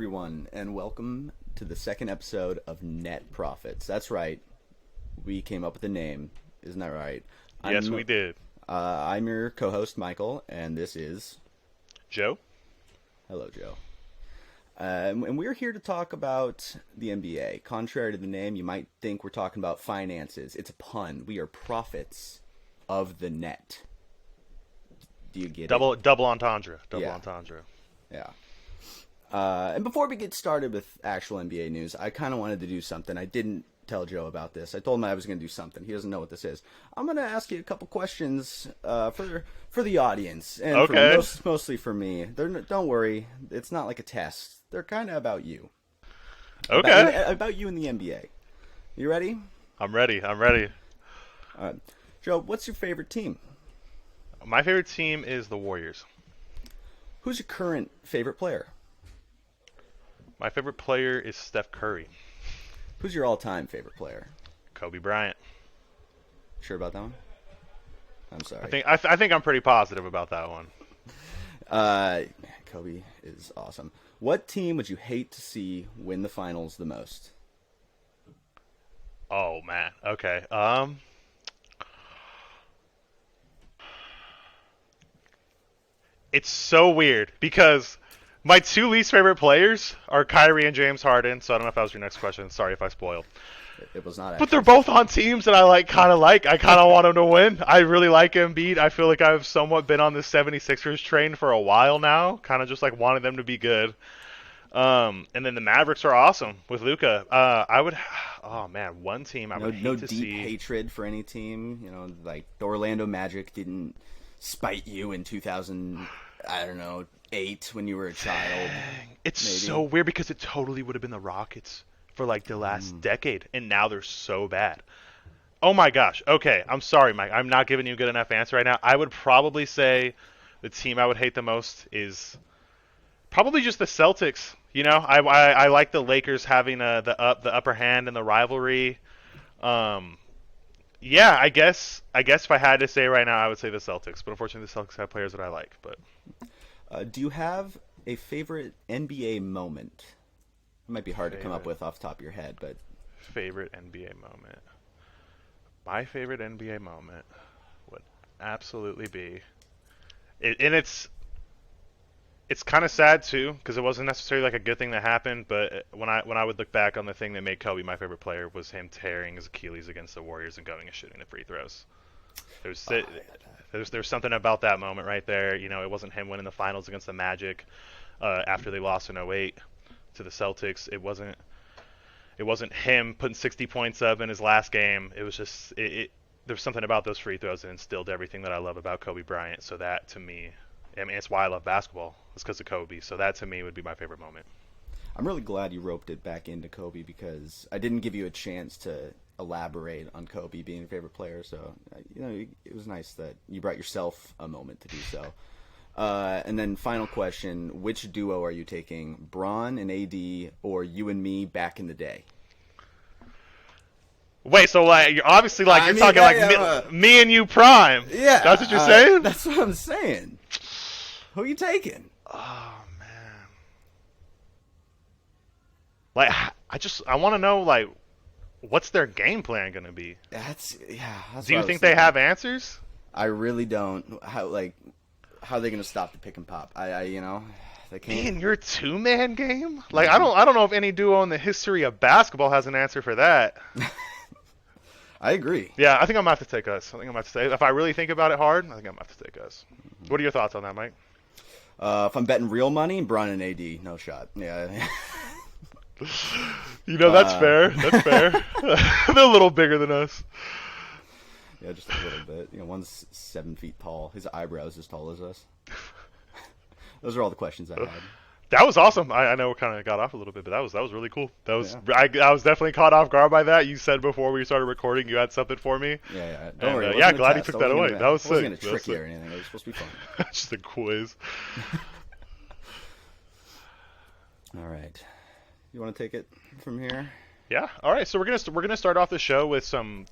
everyone, and welcome to the second episode of Net Profits. That's right. We came up with the name. Isn't that right? Yes, we did. I'm your co-host, Michael, and this is... Joe? Hello, Joe. And we're here to talk about the NBA. Contrary to the name, you might think we're talking about finances. It's a pun. We are prophets of the net. Do you get it? Double entendre. Yeah. Entendre. Yeah. And before we get started with actual NBA news, I kind of wanted to do something. I didn't tell Joe about this. I told him I was going to do something. He doesn't know what this is. I'm going to ask you a couple questions for the audience, and okay. Mostly for me. Don't worry, it's not like a test. They're kind of about you. Okay. About you in the NBA. You ready? I'm ready. Joe, what's your favorite team? My favorite team is the Warriors. Who's your current favorite player? My favorite player is Steph Curry. Who's your all-time favorite player? Kobe Bryant. Sure about that one? I'm sorry. I think I'm pretty positive about that one. Kobe is awesome. What team would you hate to see win the finals the most? Oh man. Okay. It's so weird because my two least favorite players are Kyrie and James Harden. So I don't know if that was your next question. Sorry if I spoiled. It was not. But they're both on teams that I kind of like. I kind of want them to win. I really like Embiid. I feel like I've somewhat been on this 76ers train for a while now. Kind of just like wanting them to be good. And then the Mavericks are awesome with Luka. I would. Oh man, one team I would hate to see. No deep hatred for any team. You know, like the Orlando Magic didn't spite you in 2000. I don't know, 8 when you were a child. It's maybe. So weird because it totally would have been the Rockets for like the last decade, and now they're so bad. Oh my gosh. Okay, I'm sorry, Mike. I'm not giving you a good enough answer right now. I would probably say the team I would hate the most is probably just the Celtics. You know, I like the Lakers having the upper hand in the rivalry. Yeah, I guess if I had to say right now, I would say the Celtics. But unfortunately, the Celtics have players that I like. But do you have a favorite NBA moment? It might be hard to come up with off the top of your head, but favorite NBA moment. My favorite NBA moment would absolutely be, and it's kind of sad too because it wasn't necessarily like a good thing that happened. But when I would look back on the thing that made Kobe my favorite player was him tearing his Achilles against the Warriors and going and shooting the free throws. There's something about that moment right there. You know, it wasn't him winning the finals against the Magic after they lost in '08 to the Celtics. It wasn't him putting 60 points up in his last game. It was just there's something about those free throws that instilled everything that I love about Kobe Bryant. So that to me, I mean, it's why I love basketball. It's because of Kobe. So that to me would be my favorite moment. I'm really glad you roped it back into Kobe because I didn't give you a chance to elaborate on Kobe being your favorite player. So, you know, it was nice that you brought yourself a moment to do so. And then final question, which duo are you taking, Bron and AD or you and me back in the day? Wait, so like you're obviously like you're talking like me and you prime. Yeah. That's what you're saying? That's what I'm saying. Who are you taking? Oh man. Like I want to know like what's their game plan going to be? That's Do you think they have answers? I really don't. How are they going to stop the pick and pop? You know, they can't. Man, your two-man game? Like I don't know if any duo in the history of basketball has an answer for that. I agree. Yeah, I think I'm gonna have to take us. If I really think about it hard, I think I'm gonna have to take us. What are your thoughts on that, Mike? If I'm betting real money, Bron and AD, no shot. Yeah. You know, that's fair. That's fair. They're a little bigger than us. Yeah, just a little bit. You know, one's 7 feet tall. His eyebrows as tall as us. Those are all the questions I had. That was awesome. I know we kind of got off a little bit, but that was really cool. That was I was definitely caught off guard by that. You said before we started recording you had something for me. Yeah. Don't worry. Yeah, glad you took that away. That was sick. I wasn't gonna trick you or anything. It was supposed to be fun. Just a quiz. All right. You want to take it from here? Yeah. All right. So we're gonna start off the show with some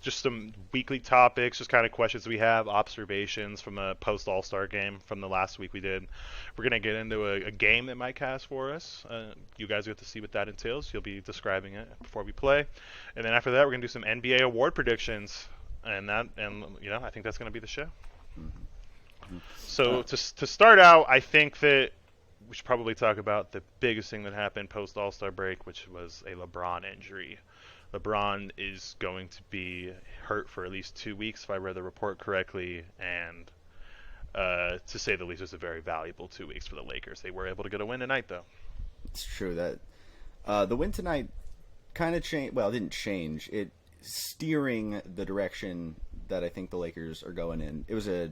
weekly topics, just kind of questions we have, observations from a post All Star game from the last week we did. We're gonna get into a game that Mike has for us. You guys get to see what that entails. You'll be describing it before we play, and then after that we're gonna do some NBA award predictions, and I think that's gonna be the show. Mm-hmm. So to start out, I think that we should probably talk about the biggest thing that happened post All Star break, which was a LeBron injury. LeBron is going to be hurt for at least 2 weeks, if I read the report correctly, and to say the least, it's a very valuable 2 weeks for the Lakers. They were able to get a win tonight, though. It's true that the win tonight kind of changed. Well, it didn't change. It steering the direction that I think the Lakers are going in. It was a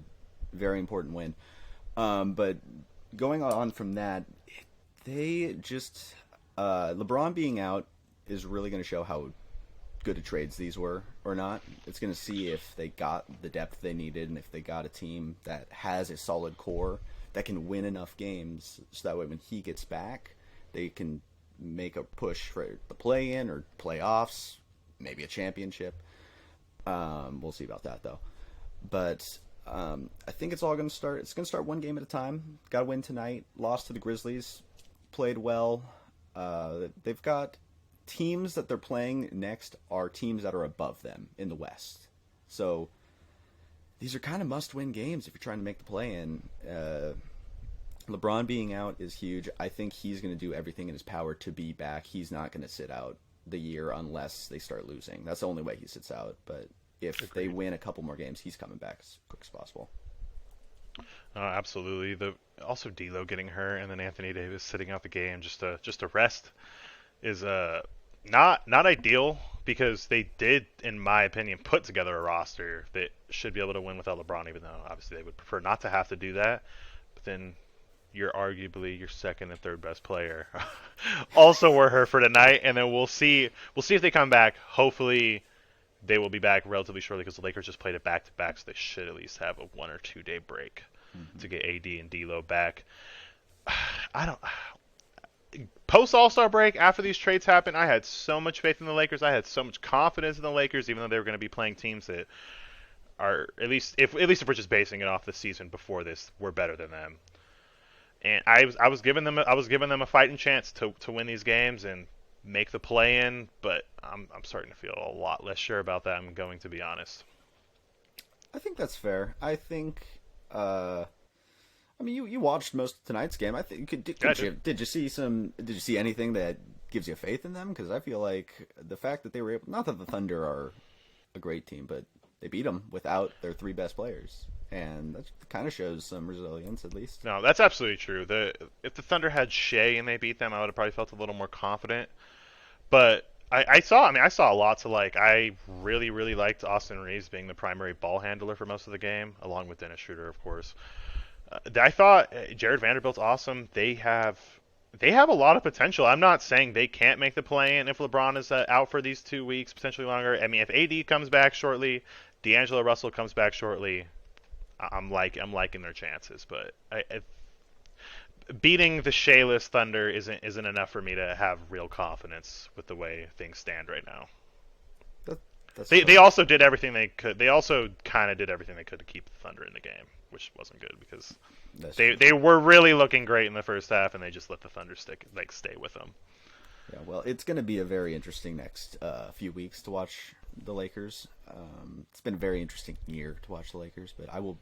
very important win. But going on from that, they just LeBron being out is really going to show how good of trades these were or not. It's going to see if they got the depth they needed and if they got a team that has a solid core that can win enough games so that way when he gets back, they can make a push for the play-in or playoffs, maybe a championship. We'll see about that though. But I think it's all going to start. It's going to start one game at a time. Got to win tonight. Lost to the Grizzlies. Played well. They've got teams that they're playing next are teams that are above them in the West. So these are kind of must-win games if you're trying to make the play-in. LeBron being out is huge. I think he's going to do everything in his power to be back. He's not going to sit out the year unless they start losing. That's the only way he sits out. But if they win a couple more games, he's coming back as quick as possible. Absolutely. Also D'Lo getting hurt and then Anthony Davis sitting out the game just to rest is not ideal because they did, in my opinion, put together a roster that should be able to win without LeBron, even though obviously they would prefer not to have to do that. But then you're arguably your second and third best player also were hurt for tonight, and then we'll see if they come back. Hopefully they will be back relatively shortly because the Lakers just played it back to back, so they should at least have a 1 or 2 day break to get AD and D'Lo back. I don't. Post All-Star break, after these trades happened, I had so much faith in the Lakers. I had so much confidence in the Lakers, even though they were going to be playing teams that are at least if we're just basing it off the season before this, we're better than them. And I was giving them a fighting chance to win these games and make the play-in, but I'm starting to feel a lot less sure about that. I'm going to be honest. I think that's fair. I think. I mean, you watched most of tonight's game. I think did you see anything that gives you faith in them? Because I feel like the fact that they were able, not that the Thunder are a great team, but they beat them without their 3 best players, and that kind of shows some resilience at least. No, that's absolutely true. If the Thunder had Shea and they beat them, I would have probably felt a little more confident. But I saw a lot to like. I really, really liked Austin Reeves being the primary ball handler for most of the game, along with Dennis Schroeder, of course. I thought Jared Vanderbilt's awesome. They have a lot of potential. I'm not saying they can't make the play-in if LeBron is out for these 2 weeks, potentially longer. I mean, if AD comes back shortly, D'Angelo Russell comes back shortly, I'm liking their chances. But beating the Shea-less Thunder isn't enough for me to have real confidence with the way things stand right now. They also did everything they could. They also kind of did everything they could to keep the Thunder in the game, which wasn't good because they were really looking great in the first half, and they just let the Thunder stay with them. Yeah, well, it's going to be a very interesting next few weeks to watch the Lakers. It's been a very interesting year to watch the Lakers, but I will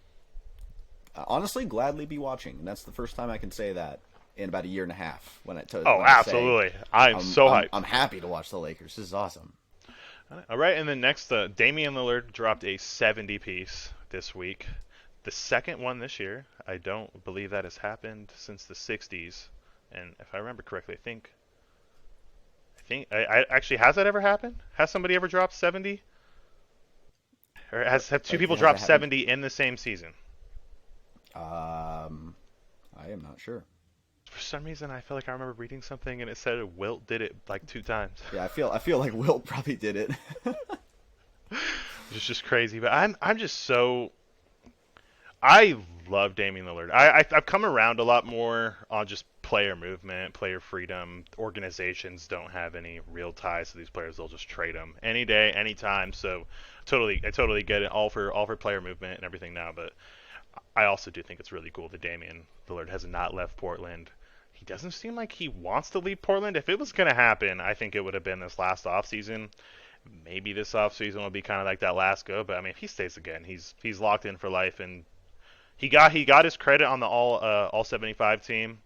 honestly gladly be watching, and that's the first time I can say that in about a year and a half. Absolutely! I'm so hyped. I'm happy to watch the Lakers. This is awesome. All right, and then next, Damian Lillard dropped a 70-piece this week. The second one this year. I don't believe that has happened since the 60s. And if I remember correctly, I actually, has that ever happened? Has somebody ever dropped 70? Or have two people dropped 70 in the same season? I am not sure. For some reason, I feel like I remember reading something and it said Wilt did it like 2 times. Yeah, I feel like Wilt probably did it. It's just crazy, but I'm just so. I love Damian Lillard. I've come around a lot more on just player movement, player freedom. Organizations don't have any real ties to these players; they'll just trade them any day, anytime. So, I totally get it. All for player movement and everything now. But I also do think it's really cool that Damian Lillard has not left Portland. He doesn't seem like he wants to leave Portland. If it was going to happen, I think it would have been this last offseason. Maybe this offseason will be kind of like that last go. But I mean, if he stays again, he's locked in for life, and he got his credit on the all 75 team.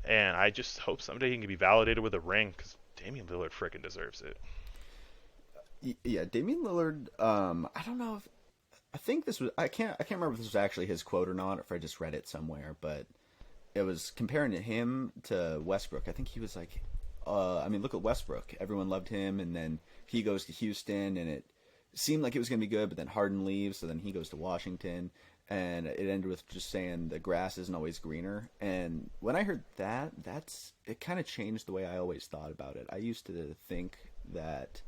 And I just hope someday he can be validated with a ring because Damian Lillard freaking deserves it. Yeah, Damian Lillard. I don't know if I think this was. I can't remember if this was actually his quote or not, or if I just read it somewhere. But it was comparing him to Westbrook. I think he was like, I mean, look at Westbrook. Everyone loved him, and then he goes to Houston, and it seemed like it was going to be good, but then Harden leaves, so then he goes to Washington, and it ended with just saying the grass isn't always greener. And when I heard that, it kind of changed the way I always thought about it. I used to think that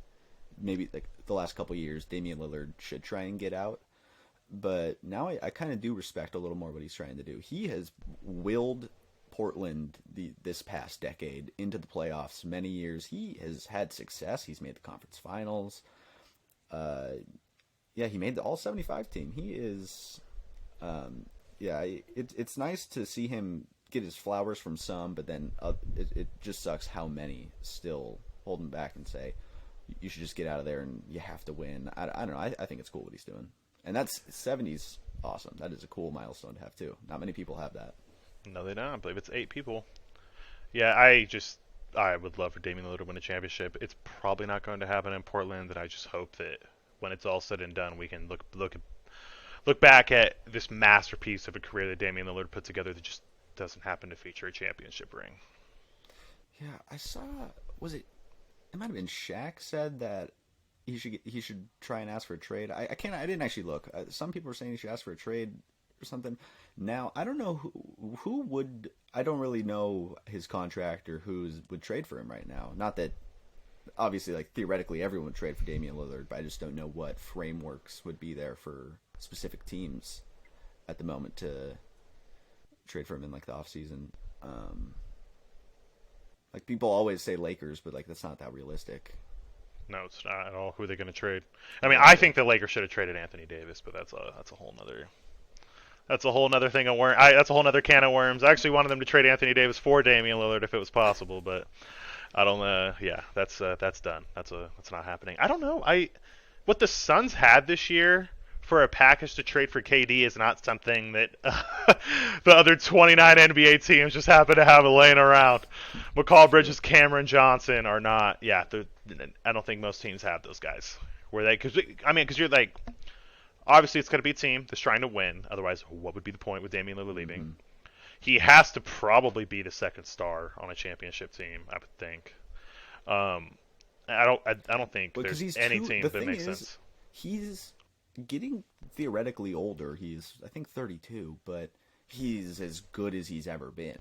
maybe like the last couple of years, Damian Lillard should try and get out. But now I kind of do respect a little more what he's trying to do. He has willed Portland this past decade into the playoffs many years. He has had success. He's made the conference finals. Yeah, he made the all 75 team. He is, it's nice to see him get his flowers from some, but then it just sucks how many still hold him back and say, you should just get out of there and you have to win. I don't know. I think it's cool what he's doing. And that's 70's awesome. That is a cool milestone to have too. Not many people have that. No, they don't. I believe it's 8 people. Yeah, I would love for Damian Lillard to win a championship. It's probably not going to happen in Portland, and I just hope that when it's all said and done, we can look back at this masterpiece of a career that Damian Lillard put together that just doesn't happen to feature a championship ring. Yeah, I saw. Was it? It might have been Shaq said that he should try and ask for a trade. I didn't actually look. Some people were saying he should ask for a trade or something. Now I don't know who would. I don't really know his contract or who would trade for him right now. Not that obviously, like theoretically, everyone would trade for Damian Lillard, but I just don't know what frameworks would be there for specific teams at the moment to trade for him in like the off season. Like people always say Lakers, but like that's not that realistic. No, it's not at all. Who are they going to trade? I mean, I think the Lakers should have traded Anthony Davis, but that's a whole nother thing of worm. That's a whole nother can of worms. I actually wanted them to trade Anthony Davis for Damian Lillard if it was possible, but I don't. Yeah, that's done. That's not happening. I don't know. What the Suns had this year for a package to trade for KD is not something that the other 29 NBA teams just happen to have laying around. McCall Bridges, Cameron Johnson are not. Yeah, I don't think most teams have those guys. Because you're like, obviously it's going to be a team that's trying to win. Otherwise, what would be the point with Damian Lillard leaving? Mm-hmm. He has to probably be the second star on a championship team, I would think. I don't think there's any team that makes sense. He's getting theoretically older. He's I think 32, but he's as good as he's ever been.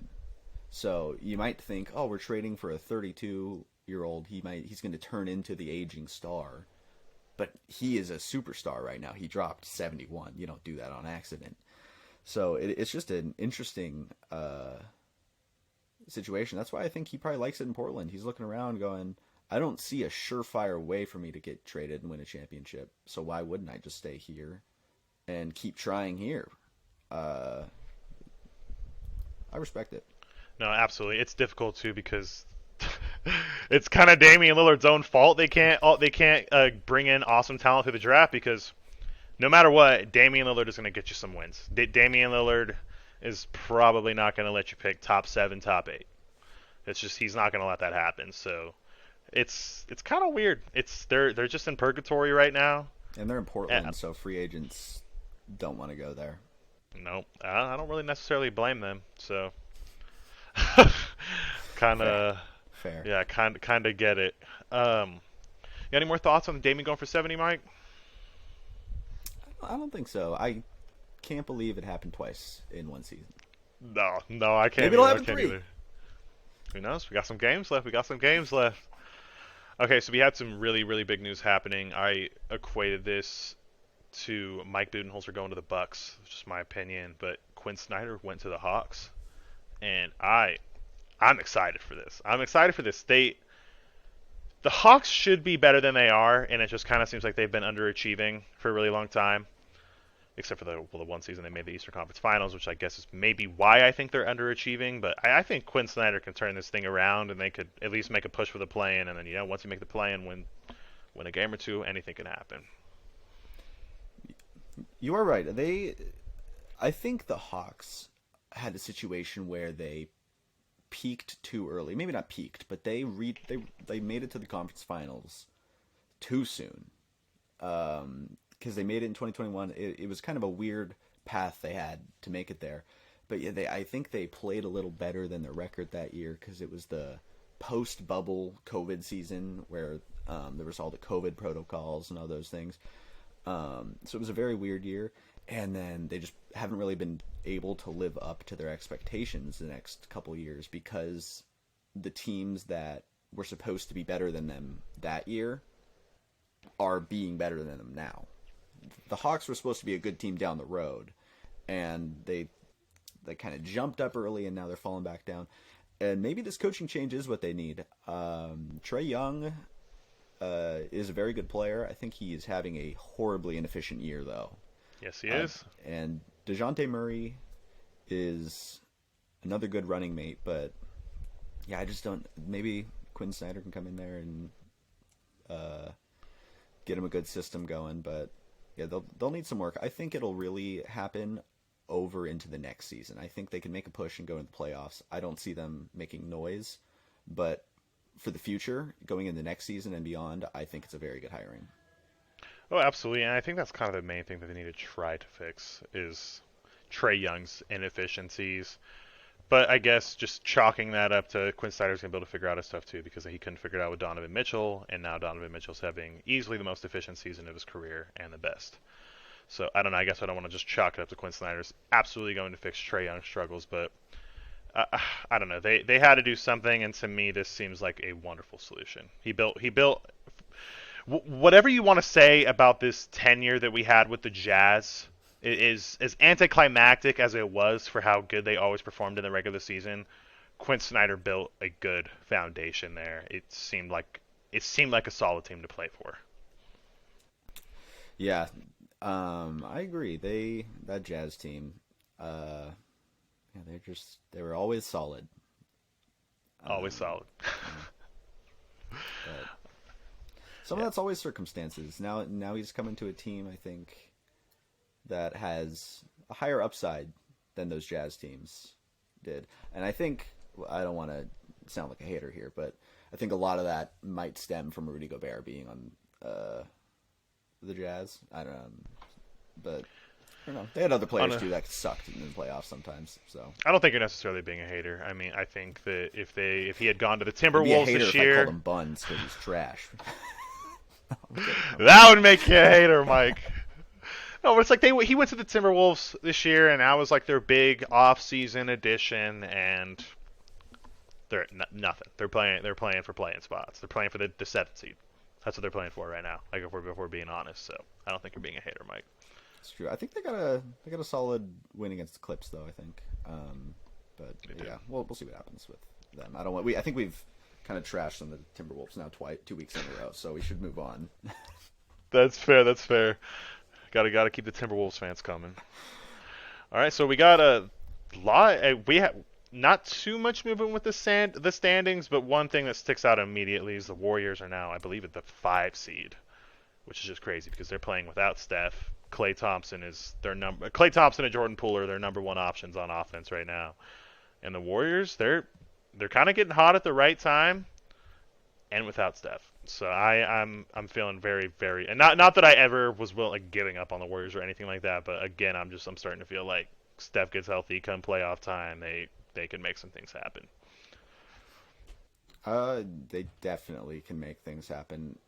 So you might think, oh, we're trading for a 32-year-old. He's going to turn into the aging star. But he is a superstar right now. He dropped 71. You don't do that on accident. So it's just an interesting situation. That's why I think he probably likes it in Portland. He's looking around going, I don't see a surefire way for me to get traded and win a championship. So why wouldn't I just stay here and keep trying here? I respect it. No, absolutely. It's difficult too because it's kind of Damian Lillard's own fault. They can't bring in awesome talent through the draft because no matter what, Damian Lillard is going to get you some wins. Damian Lillard is probably not going to let you pick top 7, top 8. It's just he's not going to let that happen. So it's kind of weird. They're just in purgatory right now. And they're in Portland, so free agents don't want to go there. No, I don't really necessarily blame them. So kind of fair. Yeah, kind of get it. You got any more thoughts on Damian going for 70, Mike? I don't think so. I can't believe it happened twice in one season. No, I can't. Maybe it'll happen 3. Either. Who knows? We got some games left. Okay, so we had some really, really big news happening. I equated this to Mike Budenholzer going to the Bucks. It's just my opinion, but Quinn Snyder went to the Hawks, and I'm excited for this. I'm excited for this. The Hawks should be better than they are, and it just kind of seems like they've been underachieving for a really long time. Except for the one season they made the Eastern Conference Finals, which I guess is maybe why I think they're underachieving. But I think Quinn Snyder can turn this thing around, and they could at least make a push for the play-in. And then once you make the play-in, win a game or two, anything can happen. You are right. I think the Hawks had a situation where they peaked too early. Maybe not peaked, but they made it to the conference finals too soon. Because they made it in 2021. It was kind of a weird path they had to make it there. But yeah, I think they played a little better than their record that year because it was the post-bubble COVID season where there was all the COVID protocols and all those things. So it was a very weird year. And then they just haven't really been able to live up to their expectations the next couple years because the teams that were supposed to be better than them that year are being better than them now. The Hawks were supposed to be a good team down the road, and they kind of jumped up early, and now they're falling back down. And maybe this coaching change is what they need. Trae Young is a very good player. I think he is having a horribly inefficient year, though. Yes, he is. And DeJounte Murray is another good running mate, but yeah, I just don't. Maybe Quinn Snyder can come in there and get him a good system going, but yeah, they'll need some work. I think it'll really happen over into the next season. I think they can make a push and go into the playoffs. I don't see them making noise, but for the future, going in the next season and beyond, I think it's a very good hiring. Oh, absolutely, and I think that's kind of the main thing that they need to try to fix is Trae Young's inefficiencies. But I guess just chalking that up to Quinn Snyder's going to be able to figure out his stuff too because he couldn't figure it out with Donovan Mitchell, and now Donovan Mitchell's having easily the most efficient season of his career and the best. So I don't know. I guess I don't want to just chalk it up to Quinn Snyder's absolutely going to fix Trae Young's struggles, but I don't know. They had to do something, and to me, this seems like a wonderful solution. He built. Whatever you want to say about this tenure that we had with the Jazz is as anticlimactic as it was for how good they always performed in the regular season. Quinn Snyder built a good foundation there. It seemed like a solid team to play for. Yeah, I agree. That Jazz team, yeah, they were always solid. Always solid. But some of that's always circumstances. Now he's coming to a team, I think, that has a higher upside than those Jazz teams did. And I think, I don't want to sound like a hater here, but I think a lot of that might stem from Rudy Gobert being on the Jazz. I don't know. But I don't know. They had other players too that sucked in the playoffs sometimes. So I don't think you're necessarily being a hater. I mean, I think that if he had gone to the I'd be a Timberwolves hater this if I year, called him Buns because he's trash. that would make you a hater, Mike. No, but it's like he went to the Timberwolves this year, and that was like their big off-season addition, and they're nothing. They're playing for playing spots. They're playing for the 7th seed. That's what they're playing for right now. Like if we're being honest, so I don't think you're being a hater, Mike. It's true. I think they got a solid win against the Clips, though. I think, but yeah, we'll see what happens with them. I think we've kind of trashed on the Timberwolves now 2 weeks in a row, so we should move on. That's fair. Gotta keep the Timberwolves fans coming. All right, so we got a lot. We have not too much movement with the standings, but one thing that sticks out immediately is the Warriors are now, I believe, at the 5 seed, which is just crazy because they're playing without Steph. Klay Thompson and Jordan Poole are their number one options on offense right now, and the Warriors they're kind of getting hot at the right time, and without Steph. So I'm feeling very, very, and not that I ever was giving up on the Warriors or anything like that, but again I'm starting to feel like Steph gets healthy come playoff time, they can make some things happen. They definitely can make things happen.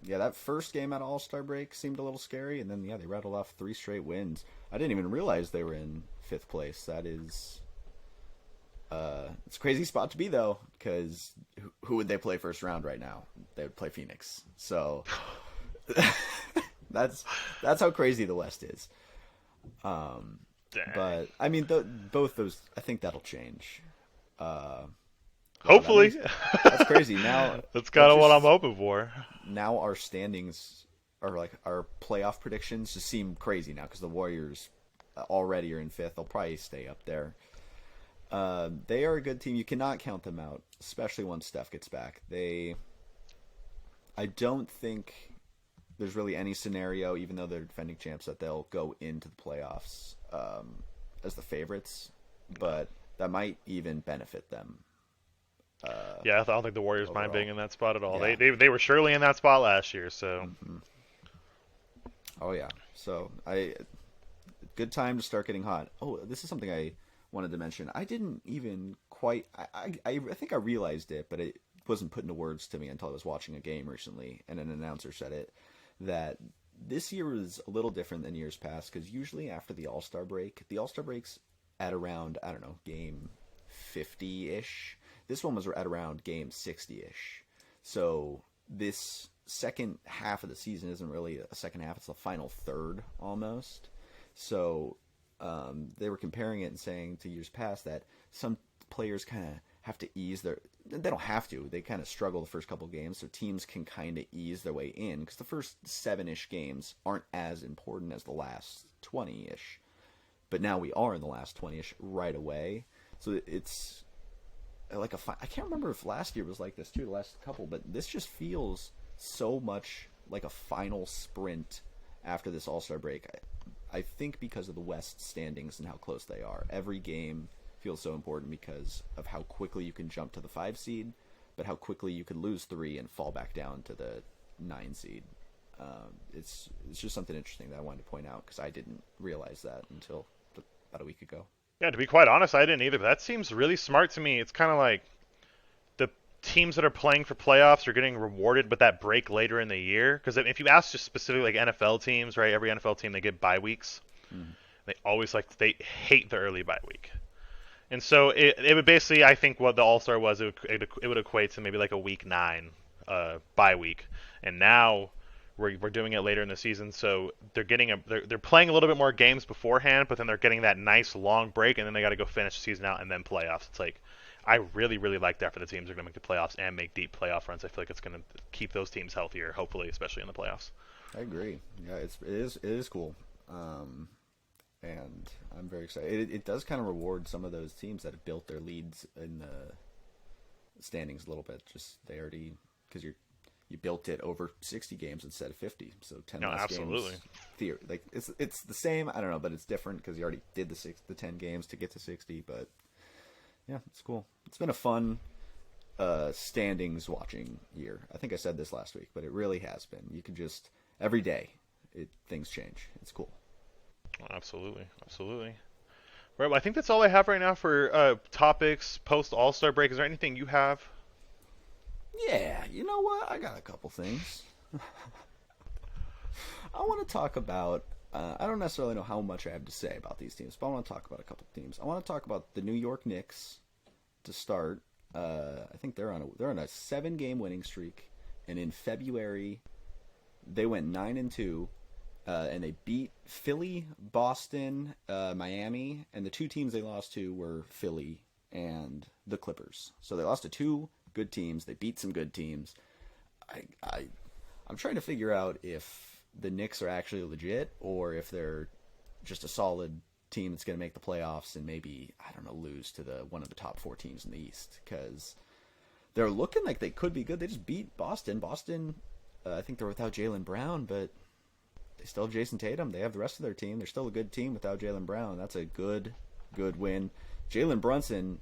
Yeah, that first game at All-Star break seemed a little scary, and then they rattled off 3 straight wins. I didn't even realize they were in 5th place. That is, it's a crazy spot to be though, because who would they play first round right now? They would play Phoenix. So That's how crazy the West is. Um, Dang. but I mean, both those, I think that'll change. Uh, wow, Hopefully. that's crazy. Now That's that kind of what I'm just hoping for. now our standings are like our playoff predictions just seem crazy now because the Warriors already are in fifth. They'll probably stay up there. They are a good team. You cannot count them out, especially once Steph gets back. I don't think there's really any scenario, even though they're defending champs, that they'll go into the playoffs as the favorites. But that might even benefit them. Yeah, I don't think the Warriors mind Overall. being in that spot at all. Yeah. They were surely in that spot last year, so Hmm. Oh yeah. So good time to start getting hot. Oh, this is something I wanted to mention. I didn't even quite. I think I realized it, but it wasn't put into words to me until I was watching a game recently, and an announcer said it that this year was a little different than years past because usually after the All Star breaks at around I don't know game 50-ish. This one was at around game 60-ish. So this second half of the season isn't really a second half; it's the final third almost. So they were comparing it and saying to years past that some players kind of have to ease their. They don't have to. They kind of struggle the first couple games, so teams can kind of ease their way in because the first 7-ish games aren't as important as the last 20-ish. But now we are in the last 20-ish right away, so it's like I can't remember if last year was like this too, the last couple, but this just feels so much like a final sprint after this All-Star break. I think because of the West standings and how close they are. Every game feels so important because of how quickly you can jump to the 5 seed, but how quickly you could lose 3 and fall back down to the 9 seed. It's just something interesting that I wanted to point out because I didn't realize that until about a week ago. yeah. To be quite honest, I didn't either. But that seems really smart to me. It's kind of like the teams that are playing for playoffs are getting rewarded with that break later in the year. Because if you ask just specifically like NFL teams, right? Every NFL team they get bye weeks. Mm. They hate the early bye week. And so it would basically, I think, what the All Star was, it would equate to maybe like a week 9 bye week. And now we're doing it later in the season, so they're playing a little bit more games beforehand, but then they're getting that nice long break, and then they got to go finish the season out and then playoffs. It's like I really really like that for the teams that are going to make the playoffs and make deep playoff runs. I feel like it's going to keep those teams healthier, hopefully, especially in the playoffs. I agree. Yeah, it is cool. And I'm very excited. It does kind of reward some of those teams that have built their leads in the standings a little bit. Just they already because you built it over 60 games instead of 50, so 10 No, less absolutely. games. Like it's the same. I don't know, but it's different because you already did the 10 games to get to 60. But yeah, it's cool. It's been a fun standings watching year. I think I said this last week, but it really has been. You can just every day things change. It's cool. Absolutely, absolutely. Right, well, I think that's all I have right now for topics post All Star break. Is there anything you have? Yeah, you know what? I got a couple things. I want to talk about. I don't necessarily know how much I have to say about these teams, but I want to talk about a couple teams. I want to talk about the New York Knicks to start. I think they're on a 7-game winning streak, and in February they went 9-2, and they beat Philly, Boston, Miami, and the 2 teams they lost to were Philly and the Clippers. So they lost to 2 good teams. They beat some good teams. I'm trying to figure out if the Knicks are actually legit or if they're just a solid team that's going to make the playoffs and maybe I don't know lose to the one of the top 4 teams in the East because they're looking like they could be good. They just beat Boston. Boston, I think they're without Jaylen Brown, but they still have Jason Tatum. They have the rest of their team. They're still a good team without Jaylen Brown. That's a good win. Jalen Brunson.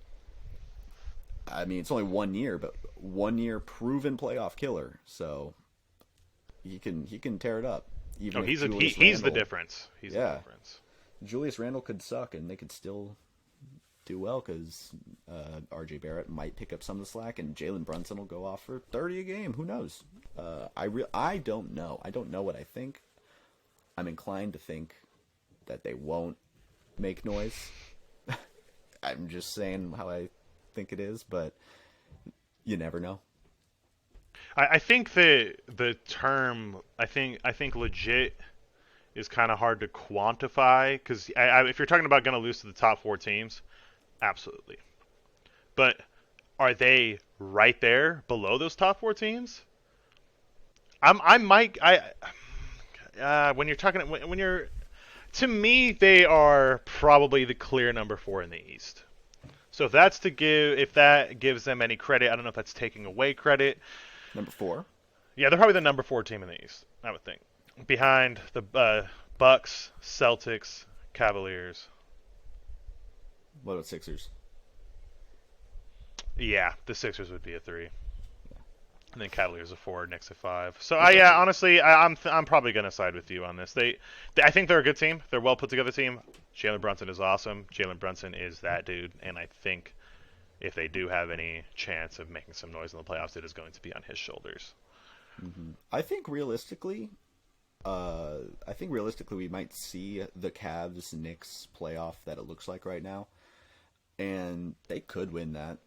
I mean, it's only 1 year, but 1 year proven playoff killer. So he can tear it up. Even No, if he's the difference. He's the difference. Julius Randle could suck, and they could still do well because R.J. Barrett might pick up some of the slack, and Jalen Brunson will go off for 30 a game. Who knows? I don't know. I don't know what I think. I'm inclined to think that they won't make noise. I'm just saying how I think it is, but you never know. I think the term I think legit is kind of hard to quantify because if you're talking about going to lose to the top four teams, absolutely. But are they right there below those top four teams? I might when you're talking when you're to me they are probably the clear number four in the East. So if that gives them any credit, I don't know if that's taking away credit. Number four. Yeah, they're probably the number four team in the East, I would think, behind the Bucks, Celtics, Cavaliers. What about Sixers? Yeah, the Sixers would be a three, and then Cavaliers a four, Knicks a five. So Okay. yeah, honestly, I'm probably gonna side with you on this. I think they're a good team. They're a well put together team. Jalen Brunson is awesome. Jalen Brunson is that dude, and I think if they do have any chance of making some noise in the playoffs, it is going to be on his shoulders. I think realistically, we might see the Cavs Knicks playoff that it looks like right now, and they could win that.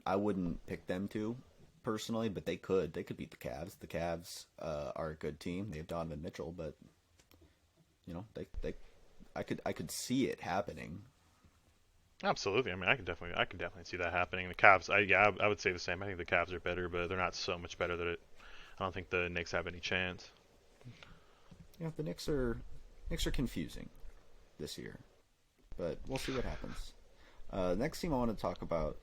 I wouldn't pick them to personally, but they could. They could beat the Cavs. The Cavs are a good team. They have Donovan Mitchell, but I could see it happening. Absolutely. I mean, I can definitely see that happening. The Cavs, I would say the same. I think the Cavs are better, but they're not so much better that I don't think the Knicks have any chance. Yeah, the Knicks are confusing this year, but we'll see what happens. Next team I want to talk about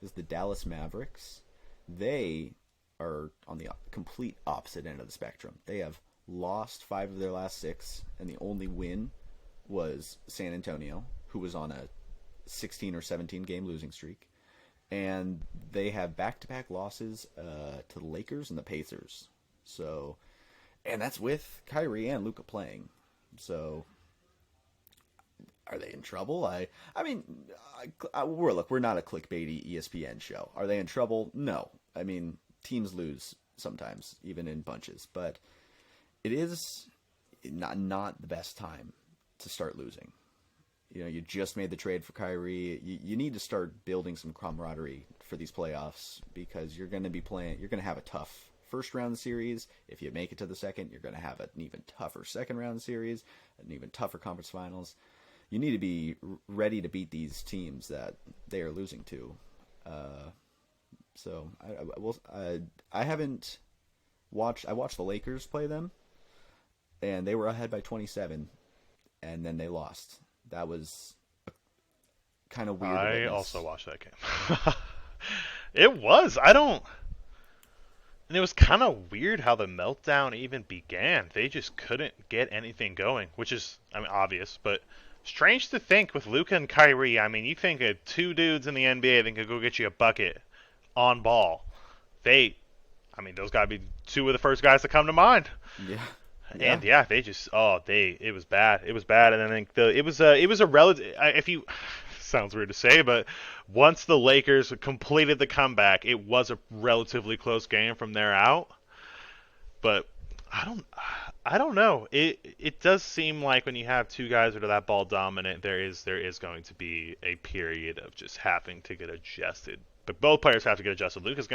is the Dallas Mavericks. They are on the complete opposite end of the spectrum. They have lost 5 of their last 6, and the only win was San Antonio, who was on a 16 or 17 game losing streak. And they have back-to-back losses to the Lakers and the Pacers. So, and that's with Kyrie and Luka playing. So, are they in trouble? We're not a clickbaity ESPN show. Are they in trouble? No. I mean, teams lose sometimes, even in bunches. But it is not the best time to start losing. You just made the trade for Kyrie. You need to start building some camaraderie for these playoffs because you're going to be playing. You're going to have a tough first round series. If you make it to the second, you're going to have an even tougher second round series, an even tougher conference finals. You need to be ready to beat these teams that they are losing to. So I haven't watched. I watched the Lakers play them, and they were ahead by 27, and then they lost. That was kind of weird. I also watched that game. It was. I don't. And it was kind of weird how the meltdown even began. They just couldn't get anything going, which is, I mean, obvious, but strange to think with Luka and Kyrie. I mean, you think of two dudes in the NBA that could go get you a bucket on ball. Those got to be two of the first guys that come to mind. Yeah. And it was bad. It was bad, and then it was a relative. If you sounds weird to say, but once the Lakers completed the comeback, it was a relatively close game from there out. But I don't know. It does seem like when you have two guys that are that ball dominant, there is going to be a period of just having to get adjusted. But both players have to get adjusted. Luka has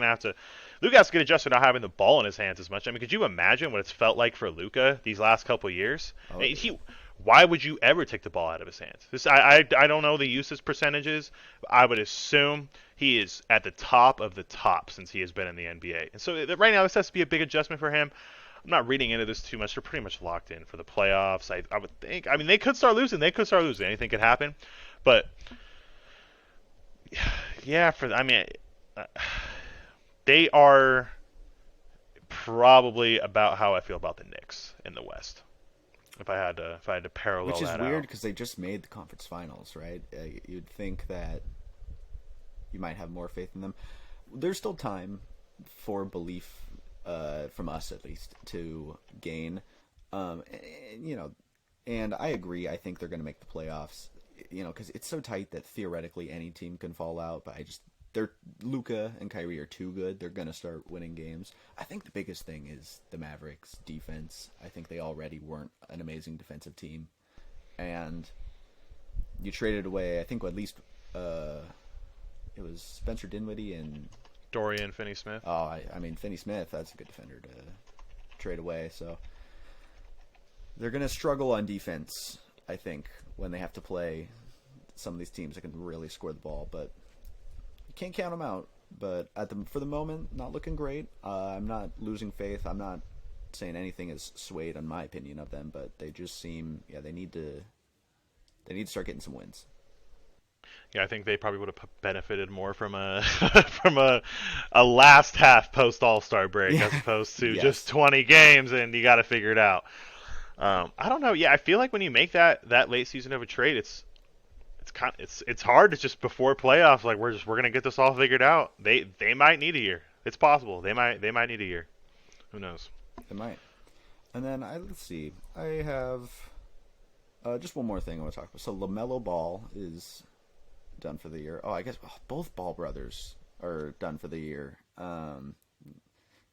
to get adjusted not having the ball in his hands as much. I mean, could you imagine what it's felt like for Luka these last couple of years? Oh, I mean, why would you ever take the ball out of his hands? I don't know the usage percentages. I would assume he is at the top of the top since he has been in the NBA. And so right now, this has to be a big adjustment for him. I'm not reading into this too much. They're pretty much locked in for the playoffs. I would think. I mean, they could start losing. Anything could happen. But yeah, they are probably about how I feel about the Knicks in the West. If I had to parallel that out. Which is weird because they just made the conference finals, right? You'd think that you might have more faith in them. There's still time for belief, from us at least, to gain. And I agree. I think they're going to make the playoffs. Because it's so tight that theoretically any team can fall out. But Luka and Kyrie are too good. They're going to start winning games. I think the biggest thing is the Mavericks' defense. I think they already weren't an amazing defensive team. And you traded away, I think at least it was Spencer Dinwiddie and Dorian Finney-Smith. Oh, I mean, Finney-Smith, that's a good defender to trade away. So they're going to struggle on defense, I think, when they have to play some of these teams that can really score the ball. But you can't count them out. But for the moment, not looking great. I'm not losing faith. I'm not saying anything is swayed on my opinion of them, but they just seem, they need to start getting some wins. Yeah, I think they probably would have benefited more from a from a last half post All-Star break Yeah. as opposed to Yes. just 20 games and you got to figure it out. I don't know. Yeah, I feel like when you make that late season of a trade, it's hard. It's just before playoffs. Like we're gonna get this all figured out. They might need a year. It's possible. They might need a year. Who knows? It might. And then let's see. I have just one more thing I want to talk about. So LaMelo Ball is done for the year. Oh, I guess both Ball brothers are done for the year. No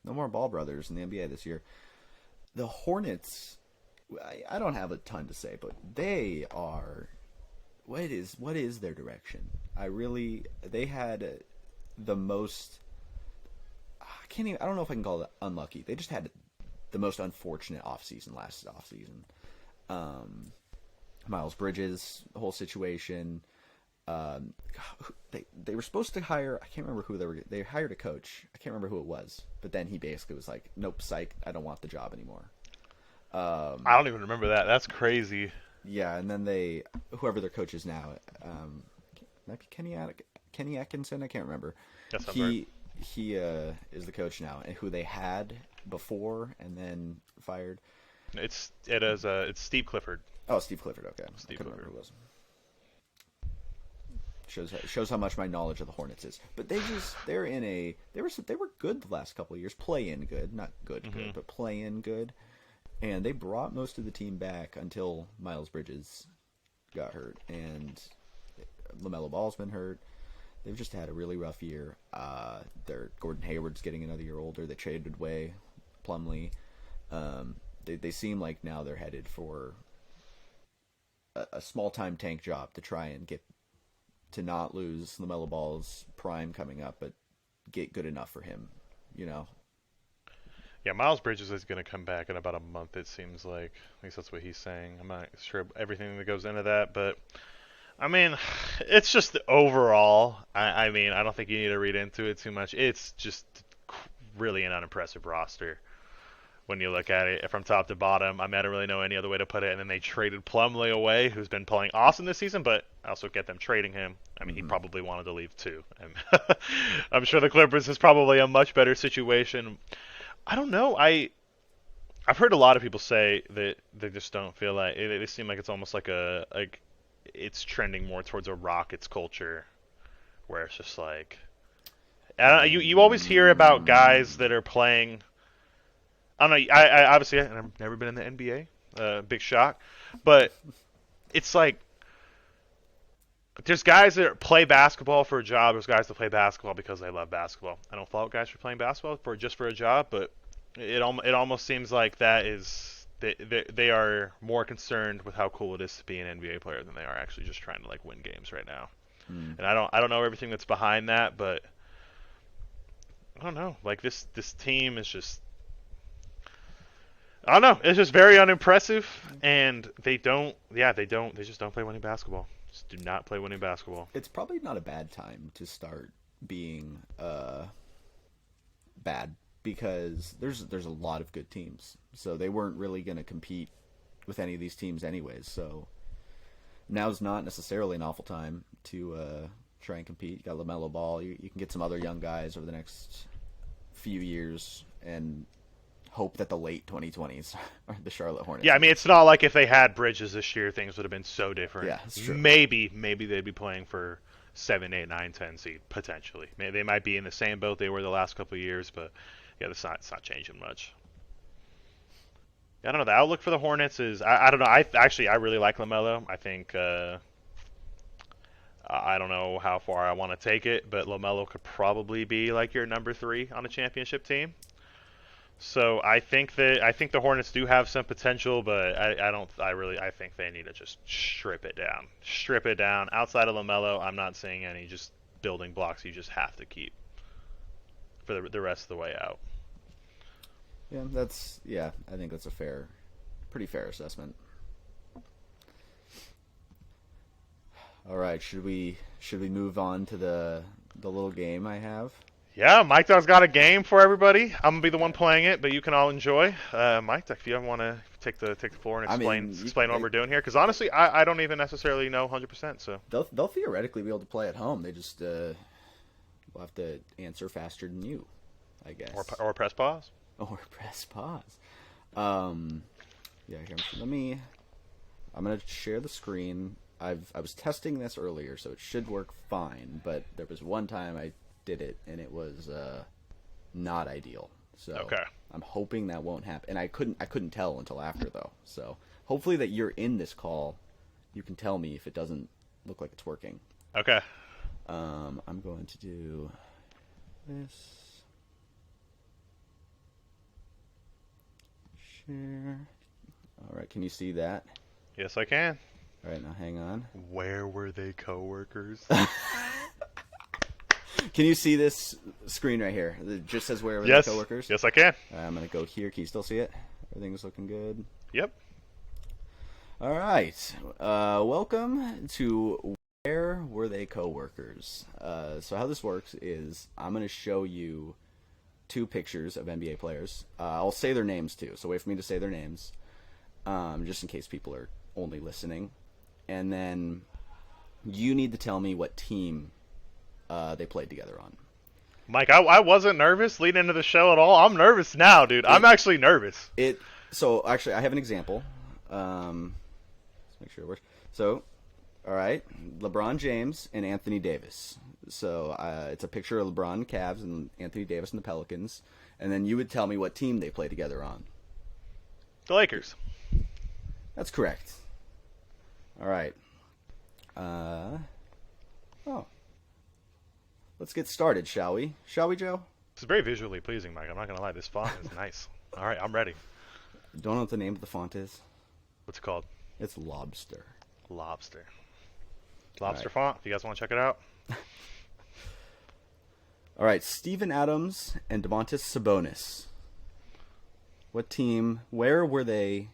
more Ball brothers in the NBA this year. The Hornets, I don't have a ton to say, but they are. What is their direction? They had the most. I don't know if I can call it unlucky. They just had the most unfortunate offseason last offseason. Miles Bridges, the whole situation. They were supposed to hire. I can't remember who they were. They hired a coach. I can't remember who it was. But then he basically was like, "Nope, psych. I don't want the job anymore." I don't even remember that. That's crazy. Yeah, and then whoever their coach is now, might be Kenny Atkinson. I can't remember. That's not he is the coach now, and who they had before and then fired. It's Steve Clifford. Oh, Steve Clifford. Okay, Steve I couldn't Clifford. remember who it was. Shows how much my knowledge of the Hornets is. But they were good the last couple of years, play in good, not good, but play in good, and they brought most of the team back until Miles Bridges got hurt and LaMelo Ball's been hurt. They've just had a really rough year. Their Gordon Hayward's getting another year older. They traded away Plumlee. They seem like now they're headed for a small time tank job to try and get to not lose LaMelo Ball's prime coming up, but get good enough for him, you know? Yeah, Miles Bridges is going to come back in about a month, it seems like. At least that's what he's saying. I'm not sure everything that goes into that, but I mean, it's just overall, I mean, I don't think you need to read into it too much. It's just really an unimpressive roster when you look at it from top to bottom. I mean, I don't really know any other way to put it. And then they traded Plumlee away, who's been playing awesome this season, but I also get them trading him. I mean, he probably wanted to leave too. And I'm sure the Clippers is probably a much better situation. I don't know. I've heard a lot of people say that they just don't feel like it. They seem like it's almost like it's trending more towards a Rockets culture, where it's just like you always hear about guys that are playing. I don't know. I obviously I've never been in the NBA. Big shock, but it's like there's guys that play basketball for a job. There's guys that play basketball because they love basketball. I don't fault guys for playing basketball for a job, but it almost seems like that is they are more concerned with how cool it is to be an NBA player than they are actually just trying to like win games right now. And I don't know everything that's behind that, but I don't know. Like this team is just. I don't know. It's just very unimpressive, and they just don't play winning basketball. Just do not play winning basketball. It's probably not a bad time to start being bad because there's a lot of good teams. So they weren't really going to compete with any of these teams anyways. So now's not necessarily an awful time to try and compete. You got LaMelo Ball. You can get some other young guys over the next few years and hope that the late 2020s are the Charlotte Hornets. Yeah, I mean, it's not like if they had Bridges this year, things would have been so different. Yeah, that's true. Maybe they'd be playing for 7, 8, 9, 10 seed, potentially. They might be in the same boat they were the last couple of years, but yeah, it's not changing much. I don't know. The outlook for the Hornets is, I don't know. I really like LaMelo. I think, I don't know how far I want to take it, but LaMelo could probably be like your number 3 on a championship team. So I think the Hornets do have some potential, but I think they need to just strip it down. Strip it down. Outside of LaMelo, I'm not seeing any just building blocks you just have to keep. for the rest of the way out. Yeah, I think that's a pretty fair assessment. All right, should we move on to the little game I have? Yeah, Mike Duck's got a game for everybody. I'm gonna be the one playing it, but you can all enjoy. Mike Duck, if you want to take the floor and explain what we're doing here, because honestly, I don't even necessarily know 100%. So they'll theoretically be able to play at home. They just will have to answer faster than you, I guess. Or press pause. Or press pause. Yeah, I'm gonna share the screen. I was testing this earlier, so it should work fine. But there was one time I did it, and it was not ideal. So okay. I'm hoping that won't happen. And I couldn't tell until after though. So hopefully that you're in this call, you can tell me if it doesn't look like it's working. Okay. I'm going to do this. Share. All right, can you see that? Yes, I can. All right, now hang on. Where were they, coworkers? Can you see this screen right here? It just says where were yes. they, coworkers? Yes, I can. I'm going to go here. Can you still see it? Everything's looking good. Yep. All right. Welcome to Where Were They, Coworkers? So how this works is I'm going to show you two pictures of NBA players. I'll say their names too, so wait for me to say their names, just in case people are only listening. And then you need to tell me what team they played together on. Mike, I wasn't nervous leading into the show at all. I'm nervous now, dude. I'm actually nervous. So actually, I have an example. Let's make sure it works. So, all right, LeBron James and Anthony Davis. So it's a picture of LeBron, Cavs, and Anthony Davis and the Pelicans. And then you would tell me what team they play together on. The Lakers. That's correct. All right. Let's get started, shall we? Shall we, Joe? It's very visually pleasing, Mike. I'm not going to lie. This font is nice. All right, I'm ready. Don't know what the name of the font is? What's it called? It's Lobster. Lobster font, if you guys want to check it out. All right, Steven Adams and Domantas Sabonis. What team, where were they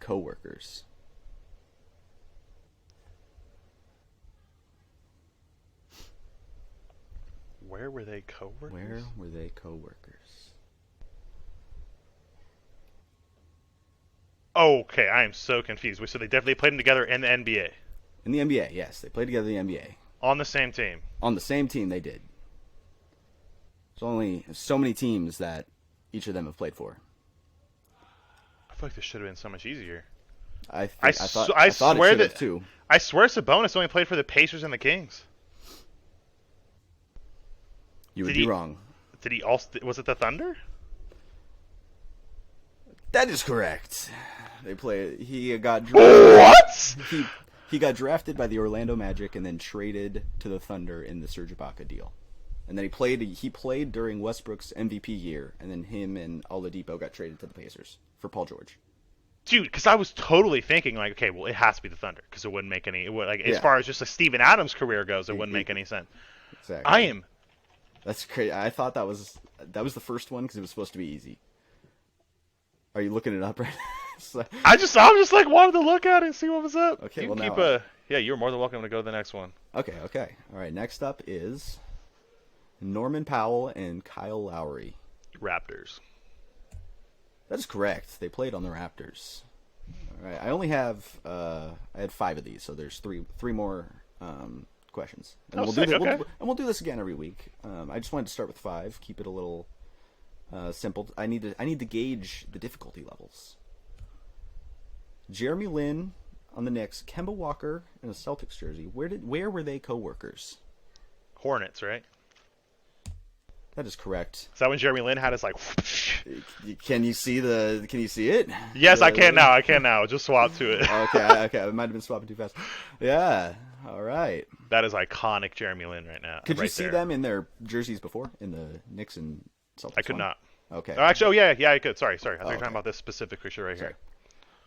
co-workers? Where were they co-workers? Where were they co-workers? Okay, I am so confused. So they definitely played them together in the NBA. In the NBA, yes. They played together in the NBA. On the same team. On the same team they did. There's only so many teams that each of them have played for. I feel like this should have been so much easier. I thought it should have too. I swear Sabonis only played for the Pacers and the Kings. You would be wrong. Did he also? Was it the Thunder? That is correct. They play. He got drafted. What? He got drafted by the Orlando Magic and then traded to the Thunder in the Serge Ibaka deal. And then he played during Westbrook's MVP year, and then him and Oladipo got traded to the Pacers for Paul George. Dude, because I was totally thinking like, okay, well, it has to be the Thunder because it wouldn't make any. As far as just a Steven Adams career goes, it wouldn't make any sense. Exactly. That's crazy. I thought that was the first one because it was supposed to be easy. Are you looking it up right now? I'm just like wanted to look at it and see what was up. Okay, you're more than welcome to go to the next one. Okay. All right, next up is Norman Powell and Kyle Lowry. Raptors. That is correct. They played on the Raptors. All right, I only have I had 5 of these, so there's three more questions. And we'll do this again every week. I just wanted to start with 5, keep it a little simple. I need to gauge the difficulty levels. Jeremy Lin on the Knicks, Kemba Walker in a Celtics jersey. Where were they co-workers? Hornets, right? That is correct. Is that when Jeremy Lin had his like? Can you see it? Yes, I can now. I can now. Just swap to it. Okay. I might have been swapping too fast. Yeah. All right. That is iconic Jeremy Lin right now. Could you see them in their jerseys before in the Knicks and Celtics? I could not. Okay. Oh, actually, yeah, I could. Sorry. I thought you were talking about this specific picture right here.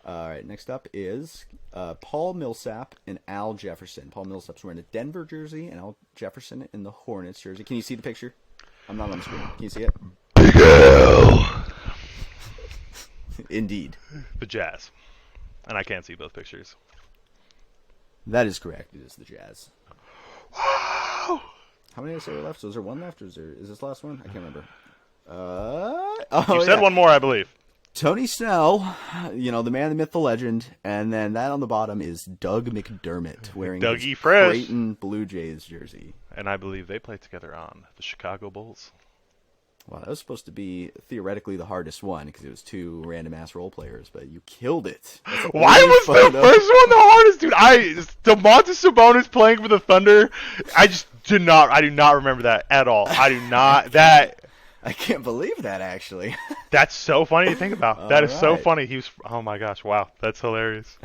All right. Next up is Paul Millsap and Al Jefferson. Paul Millsap's wearing a Denver jersey, and Al Jefferson in the Hornets jersey. Can you see the picture I'm not on the screen. Can you see it? Big L. Indeed. The Jazz. And I can't see both pictures. That is correct. It is the Jazz. Wow. How many did I say were left? So is there one left, or is this the last one? I can't remember. You said one more, I believe. Tony Snell, the man, the myth, the legend, and then that on the bottom is Doug McDermott wearing Dougie his Fresh. Creighton Blue Jays jersey. And I believe they played together on the Chicago Bulls. Wow, that was supposed to be theoretically the hardest one because it was two random ass role players, but you killed it. Why was the first one the hardest, dude? Domantas Sabonis playing for the Thunder. I do not remember that at all. I do not. I can't believe that, actually. That's so funny to think about. That is so right. funny. Oh my gosh, wow, that's hilarious.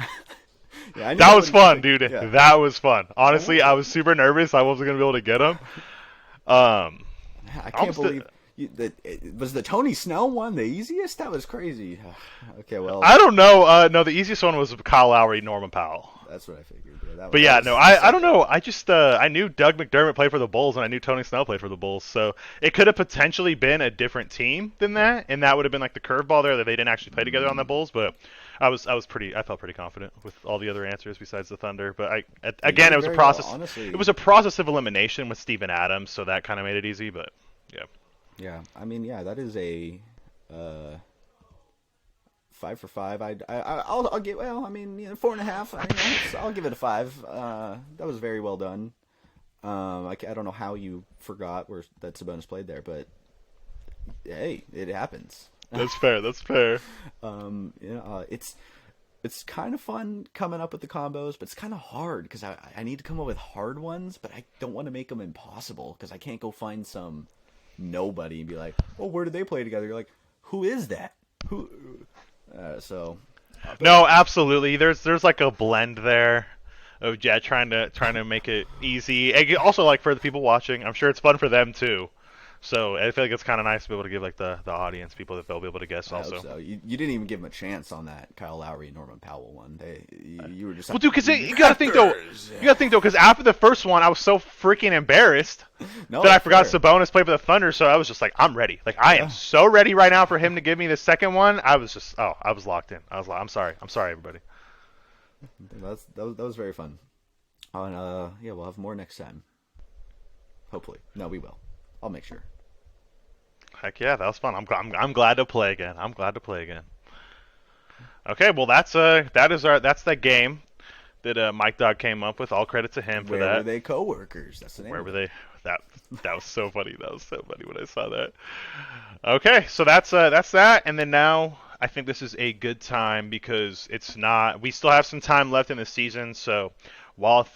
Yeah, that was fun, dude. Yeah. That was fun. Honestly, I was super nervous. I wasn't gonna be able to get him. I can't believe. Was the Tony Snell one the easiest? That was crazy. Okay, well. I don't know. No, the easiest one was Kyle Lowry, Norman Powell. That's what I figured. I don't know. I knew Doug McDermott played for the Bulls, and I knew Tony Snell played for the Bulls, so it could have potentially been a different team than that, and that would have been like the curveball there that they didn't actually play together on the Bulls. But I felt pretty confident with all the other answers besides the Thunder. But again, it was a process. Well, honestly. It was a process of elimination with Steven Adams, so that kind of made it easy. But yeah. Yeah, I mean, that is a 5 for 5. I'll give 4.5. I'll give it a 5. That was very well done. I don't know how you forgot that Sabonis played there, but hey, it happens. That's fair. That's fair. It's kind of fun coming up with the combos, but it's kind of hard because I need to come up with hard ones, but I don't want to make them impossible because I can't go find some nobody and be like, oh, where did they play together? You're like, who is that? Who? No, absolutely. There's like a blend there of trying to make it easy. And also, like, for the people watching, I'm sure it's fun for them too. So I feel like it's kind of nice to be able to give like the audience people that they'll be able to guess also. I hope so. You didn't even give them a chance on that Kyle Lowry and Norman Powell one. You were just well, dude, because you gotta think though, because after the first one, I was so freaking embarrassed that I forgot Sabonis played for the Thunder. So I was just like, I'm ready. Like I am so ready right now for him to give me the second one. I was locked in. I was like, I'm sorry, everybody. That was very fun. And we'll have more next time. Hopefully, no, we will. I'll make sure. Heck yeah, that was fun. I'm glad to play again. Okay, well that's that game that Mike Dog came up with. All credit to him for that. Where were they? Coworkers. That's the name. Where were they? That was so funny. That was so funny when I saw that. Okay, so that's that. And then now I think this is a good time because we still have some time left in the season. So while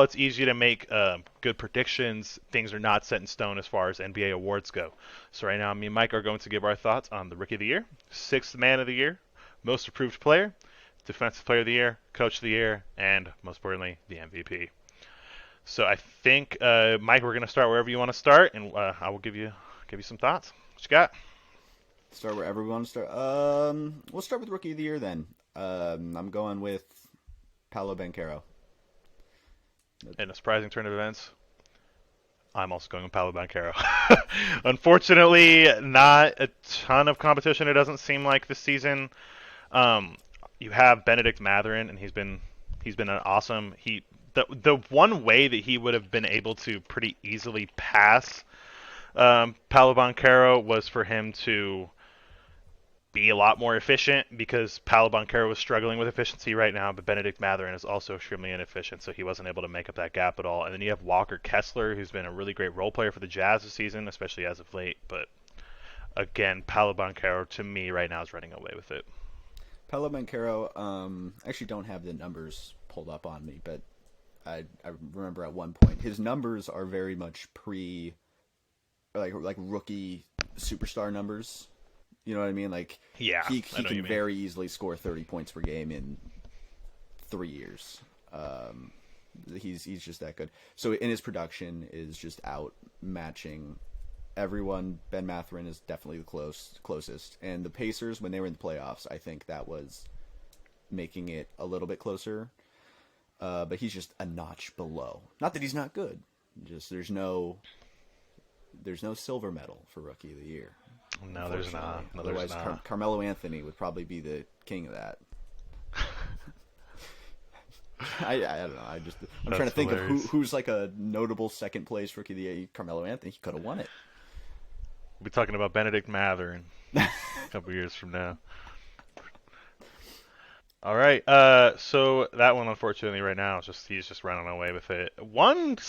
it's easy to make good predictions, things are not set in stone as far as NBA awards go. So right now, me and Mike are going to give our thoughts on the Rookie of the Year, Sixth Man of the Year, Most Improved Player, Defensive Player of the Year, Coach of the Year, and most importantly, the MVP. So I think, Mike, we're going to start wherever you want to start, and I will give you some thoughts. What you got? Start wherever we want to start. We'll start with Rookie of the Year then. I'm going with Paolo Banchero. In a surprising turn of events, I'm also going with Paolo Banchero. Unfortunately, not a ton of competition. It doesn't seem like this season. You have Benedict Mathurin, and he's been an awesome. The one way that he would have been able to pretty easily pass Paolo Banchero was for him to be a lot more efficient because Paolo Banchero was struggling with efficiency right now, but Benedict Mathurin is also extremely inefficient, so he wasn't able to make up that gap at all. And then you have Walker Kessler, who's been a really great role player for the Jazz this season, especially as of late. But again, Paolo Banchero, to me, right now is running away with it. Paolo Banchero, I actually don't have the numbers pulled up on me, but I remember at one point his numbers are very much like rookie superstar numbers. You know what I mean? Like, yeah, he can very easily score 30 points per game in 3 years. He's just that good. So in his production is just out matching everyone. Ben Mathurin is definitely the closest. And the Pacers, when they were in the playoffs, I think that was making it a little bit closer. But he's just a notch below. Not that he's not good. Just there's no there's no silver medal for Rookie of the Year. No, there's not. No, Otherwise, there's not. Carmelo Anthony would probably be the king of that. I don't know. I'm trying to think hilarious. of who's like a notable second place Rookie of the Year. Carmelo Anthony, he could have won it. We'll be talking about Benedict Mather in a couple years from now. All right. So that one, unfortunately, right now, he's just running away with it. One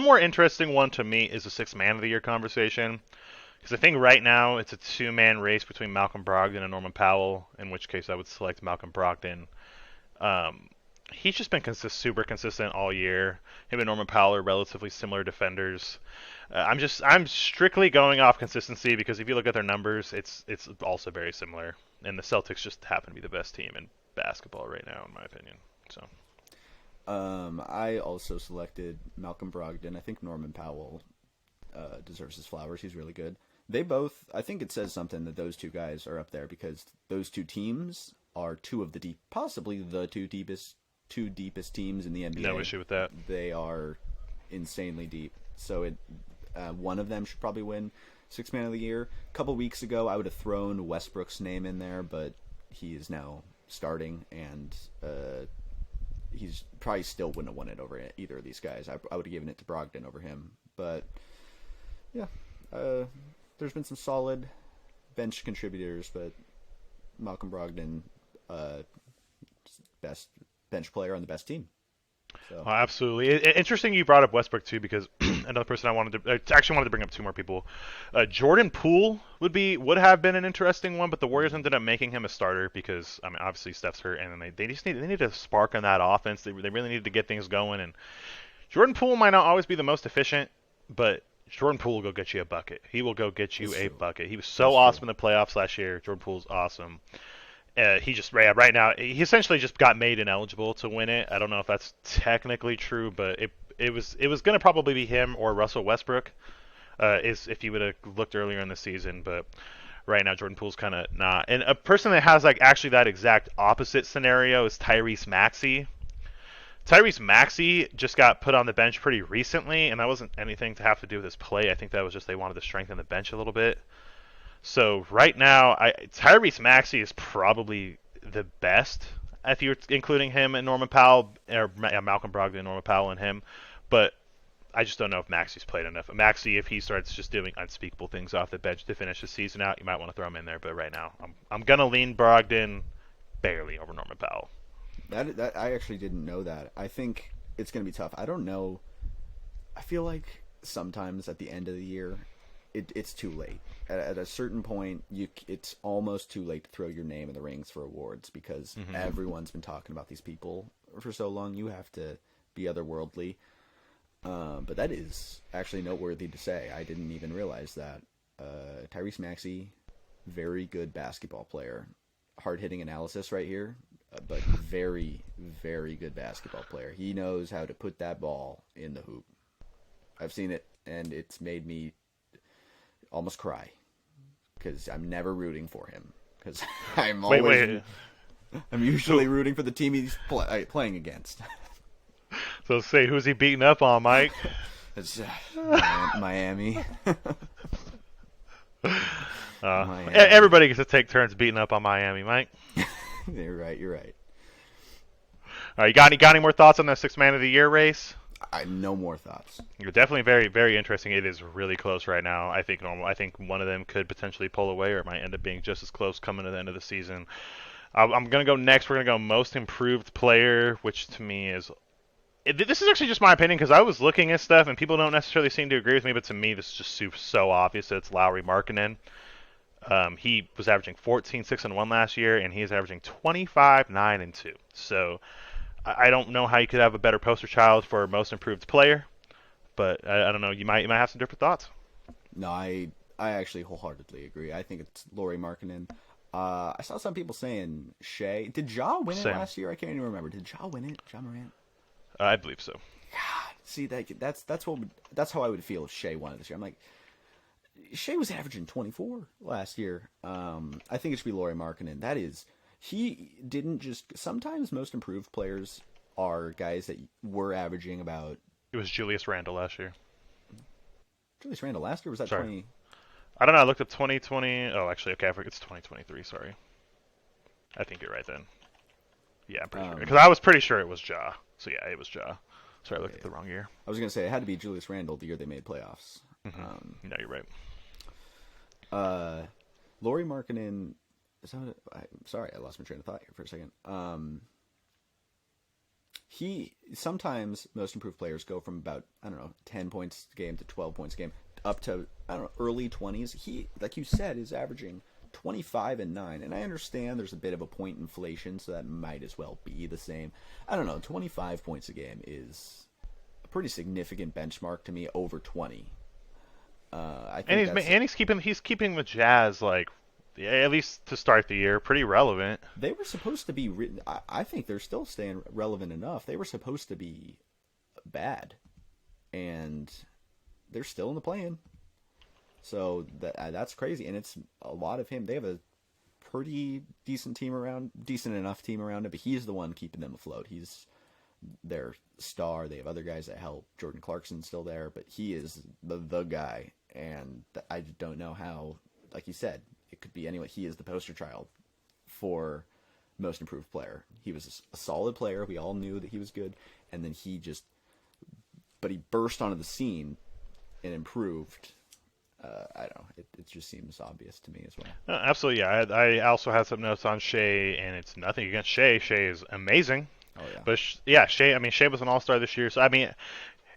more interesting one to me is the Sixth Man of the Year conversation, because I think right now it's a two-man race between Malcolm Brogdon and Norman Powell. In which case, I would select Malcolm Brogdon. He's just been super consistent all year. Him and Norman Powell are relatively similar defenders. I'm strictly going off consistency because if you look at their numbers, it's also very similar. And the Celtics just happen to be the best team in basketball right now, in my opinion. So, I also selected Malcolm Brogdon. I think Norman Powell deserves his flowers. He's really good. They both. I think it says something that those two guys are up there because those two teams are possibly the two deepest teams in the NBA. No issue with that. They are insanely deep. So one of them should probably win Sixth Man of the Year. A couple weeks ago, I would have thrown Westbrook's name in there, but he is now starting, and he's probably still wouldn't have won it over either of these guys. I would have given it to Brogdon over him. But, yeah, there's been some solid bench contributors, but Malcolm Brogdon, best bench player on the best team. So. Oh, absolutely. Interesting you brought up Westbrook too, because another person I wanted to bring up two more people. Jordan Poole would have been an interesting one, but the Warriors ended up making him a starter because I mean obviously Steph's hurt, and they just need a spark on that offense. They really needed to get things going, and Jordan Poole might not always be the most efficient, but Jordan Poole will go get you a bucket. He will go get you a bucket. He was so awesome in the playoffs last year. Jordan Poole's awesome. Right now he essentially just got made ineligible to win it. I don't know if that's technically true, but it was going to probably be him or Russell Westbrook, is if you would have looked earlier in the season. But right now Jordan Poole's kind of not. And a person that has like actually that exact opposite scenario is Tyrese Maxey. Tyrese Maxey just got put on the bench pretty recently, and that wasn't anything to have to do with his play. I think that was just they wanted to strengthen the bench a little bit. So right now, Tyrese Maxey is probably the best if you're including him and Norman Powell, or Malcolm Brogdon, Norman Powell, and him. But I just don't know if Maxey's played enough. Maxey, if he starts just doing unspeakable things off the bench to finish the season out, you might want to throw him in there. But right now, I'm gonna lean Brogdon barely over Norman Powell. That I actually didn't know that. I think it's gonna be tough. I don't know. I feel like sometimes at the end of the year, it's too late. At a certain point, it's almost too late to throw your name in the rings for awards because everyone's been talking about these people for so long. You have to be otherworldly. But that is actually noteworthy to say. I didn't even realize that. Tyrese Maxey, very good basketball player. Hard-hitting analysis right here, but very, very good basketball player. He knows how to put that ball in the hoop. I've seen it, and it's made me almost cry because I'm never rooting for him because I'm usually rooting for the team he's playing against. So say, who's he beating up on, Mike? It's Miami. Miami. Everybody gets to take turns beating up on Miami, Mike. You're right. All right, you got any more thoughts on the Sixth Man of the Year race? No more thoughts. You're definitely very, very interesting. It is really close right now. I think one of them could potentially pull away, or it might end up being just as close coming to the end of the season. I'm gonna go next. We're gonna go most improved player, which to me is. This is actually just my opinion because I was looking at stuff and people don't necessarily seem to agree with me, but to me this is just so obvious that it's Lauri Markkanen. He was averaging 14, 6, and 1 last year, and he's averaging 25, 9, and 2. So. I don't know how you could have a better poster child for most improved player, but I don't know. You might have some different thoughts. No, I actually wholeheartedly agree. I think it's Lauri Markkanen. I saw some people saying Shea. Did Ja win it last year? I can't even remember. Did Ja win it? Ja Morant? I believe so. God, see that's how I would feel if Shea won it this year. I'm like, Shea was averaging 24 last year. I think it should be Lauri Markkanen. That is. He didn't just... Sometimes most improved players are guys that were averaging about... It was Julius Randle last year. Julius Randle last year, was that Sorry. 20? I don't know. I looked up 2020. Oh, actually, okay, I forget it's 2023. Sorry. I think you're right then. Yeah, I'm pretty sure. Because I was pretty sure it was Ja. So yeah, it was Ja. Sorry, I looked at the wrong year. I was going to say it had to be Julius Randle the year they made playoffs. No, you're right. Lauri Markkanen. Sorry, I lost my train of thought here for a second. He sometimes most improved players go from about 10 points a game to 12 points a game up to early 20s. He, like you said, is averaging 25 and 9, and I understand there's a bit of a point inflation, so that might as well be the same. 25 points a game is a pretty significant benchmark to me over 20. I think he's keeping the Jazz at least to start the year pretty relevant. They were supposed to be. I think they're still staying relevant enough. They were supposed to be bad, and they're still in the play-in. So that's crazy, and it's a lot of him. They have a pretty decent enough team around him, but he's the one keeping them afloat. He's their star. They have other guys that help. Jordan Clarkson's still there, but he is the guy, and I don't know how. Like you said, it could be anyway. He is the poster child for most improved player. He was a solid player. We all knew that he was good, and then he burst onto the scene and improved. I don't know. It just seems obvious to me as well. Absolutely, yeah. I also had some notes on Shea, and it's nothing against Shea. Shea is amazing. Oh yeah. But Shea. I mean, Shea was an All-Star this year, so I mean,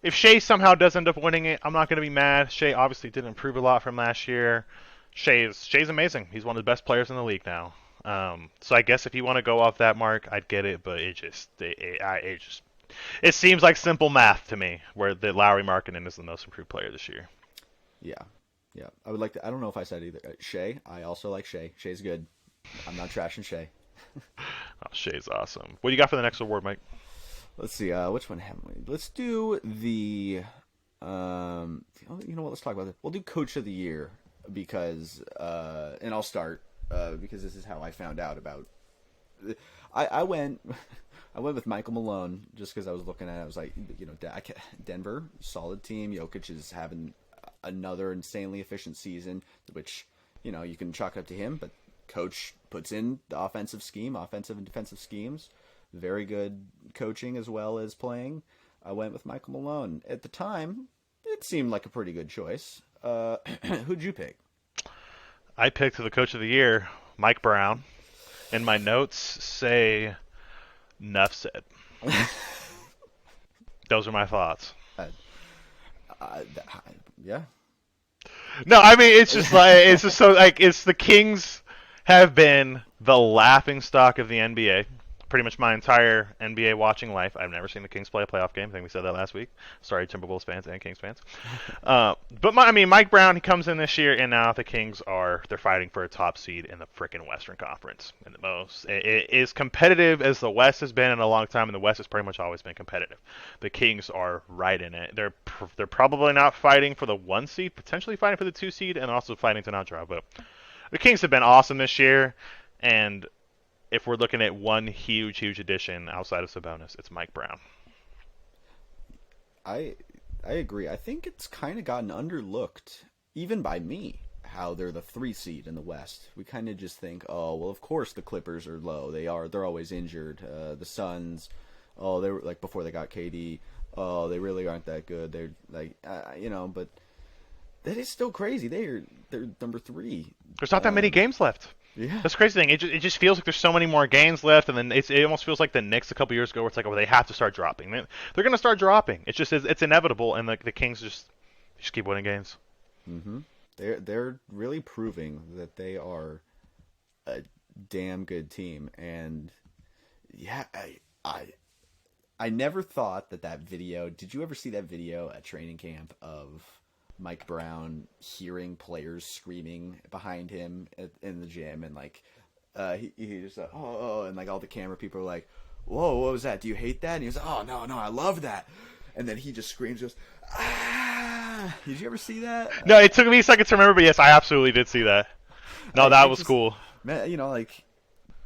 if Shea somehow does end up winning it, I'm not going to be mad. Shea obviously did improve a lot from last year. Shea's amazing. He's one of the best players in the league now. So I guess if you want to go off that mark, I'd get it. But it seems like simple math to me, where the Lauri Markkanen is the most improved player this year. Yeah. I would like to. I don't know if I said either. Shea. I also like Shea. Shea's good. I'm not trashing Shea. Shea's awesome. What do you got for the next award, Mike? Let's see. Which one haven't we? Let's do the. You know what? Let's talk about it. We'll do Coach of the Year because, and I'll start because this is how I found out about. I went with Michael Malone just because I was looking at it. I was like, Denver, solid team. Jokic is having another insanely efficient season, which you can chalk up to him, but Coach puts in the offensive and defensive schemes. Very good coaching as well as playing. I went with Michael Malone. At the time, it seemed like a pretty good choice. Who'd you pick? I picked the Coach of the Year, Mike Brown, and my notes say, "Nuff said." Those are my thoughts. Yeah. No, I mean it's just it's the Kings have been the laughing stock of the NBA. Pretty much my entire NBA watching life. I've never seen the Kings play a playoff game. I think we said that last week. Sorry, Timberwolves fans and Kings fans. But Mike Brown, he comes in this year, and now the Kings they're fighting for a top seed in the frickin' Western Conference. And it is competitive as the West has been in a long time, and the West has pretty much always been competitive. The Kings are right in it. They're probably not fighting for the 1 seed, potentially fighting for the 2 seed, and also fighting to not drop. But the Kings have been awesome this year, and if we're looking at one huge addition outside of Sabonis, it's Mike Brown. I agree. I think it's kind of gotten underlooked, even by me, how they're the 3 seed in the West. We kind of just think, oh, well, of course the Clippers are low. They're always injured. The Suns, they were like before they got KD. Oh, they really aren't that good. They're like, but that is still crazy. They're number 3. There's not that many games left. Yeah. That's the crazy thing. It just feels like there's so many more games left, and then it almost feels like the Knicks a couple years ago where it's like, they have to start dropping. They're going to start dropping. It's inevitable, and the Kings just keep winning games. Mm-hmm. They're really proving that they are a damn good team, and yeah, I never thought that video. Did you ever see that video at training camp of Mike Brown hearing players screaming behind him in the gym, and he just like, oh, and like all the camera people are like, whoa, what was that? Do you hate that? And he was like, oh, no, I love that. And then he just screams, goes, ah! Did you ever see that? No, it took me a second to remember, but yes, I absolutely did see that. No, that was cool. Man,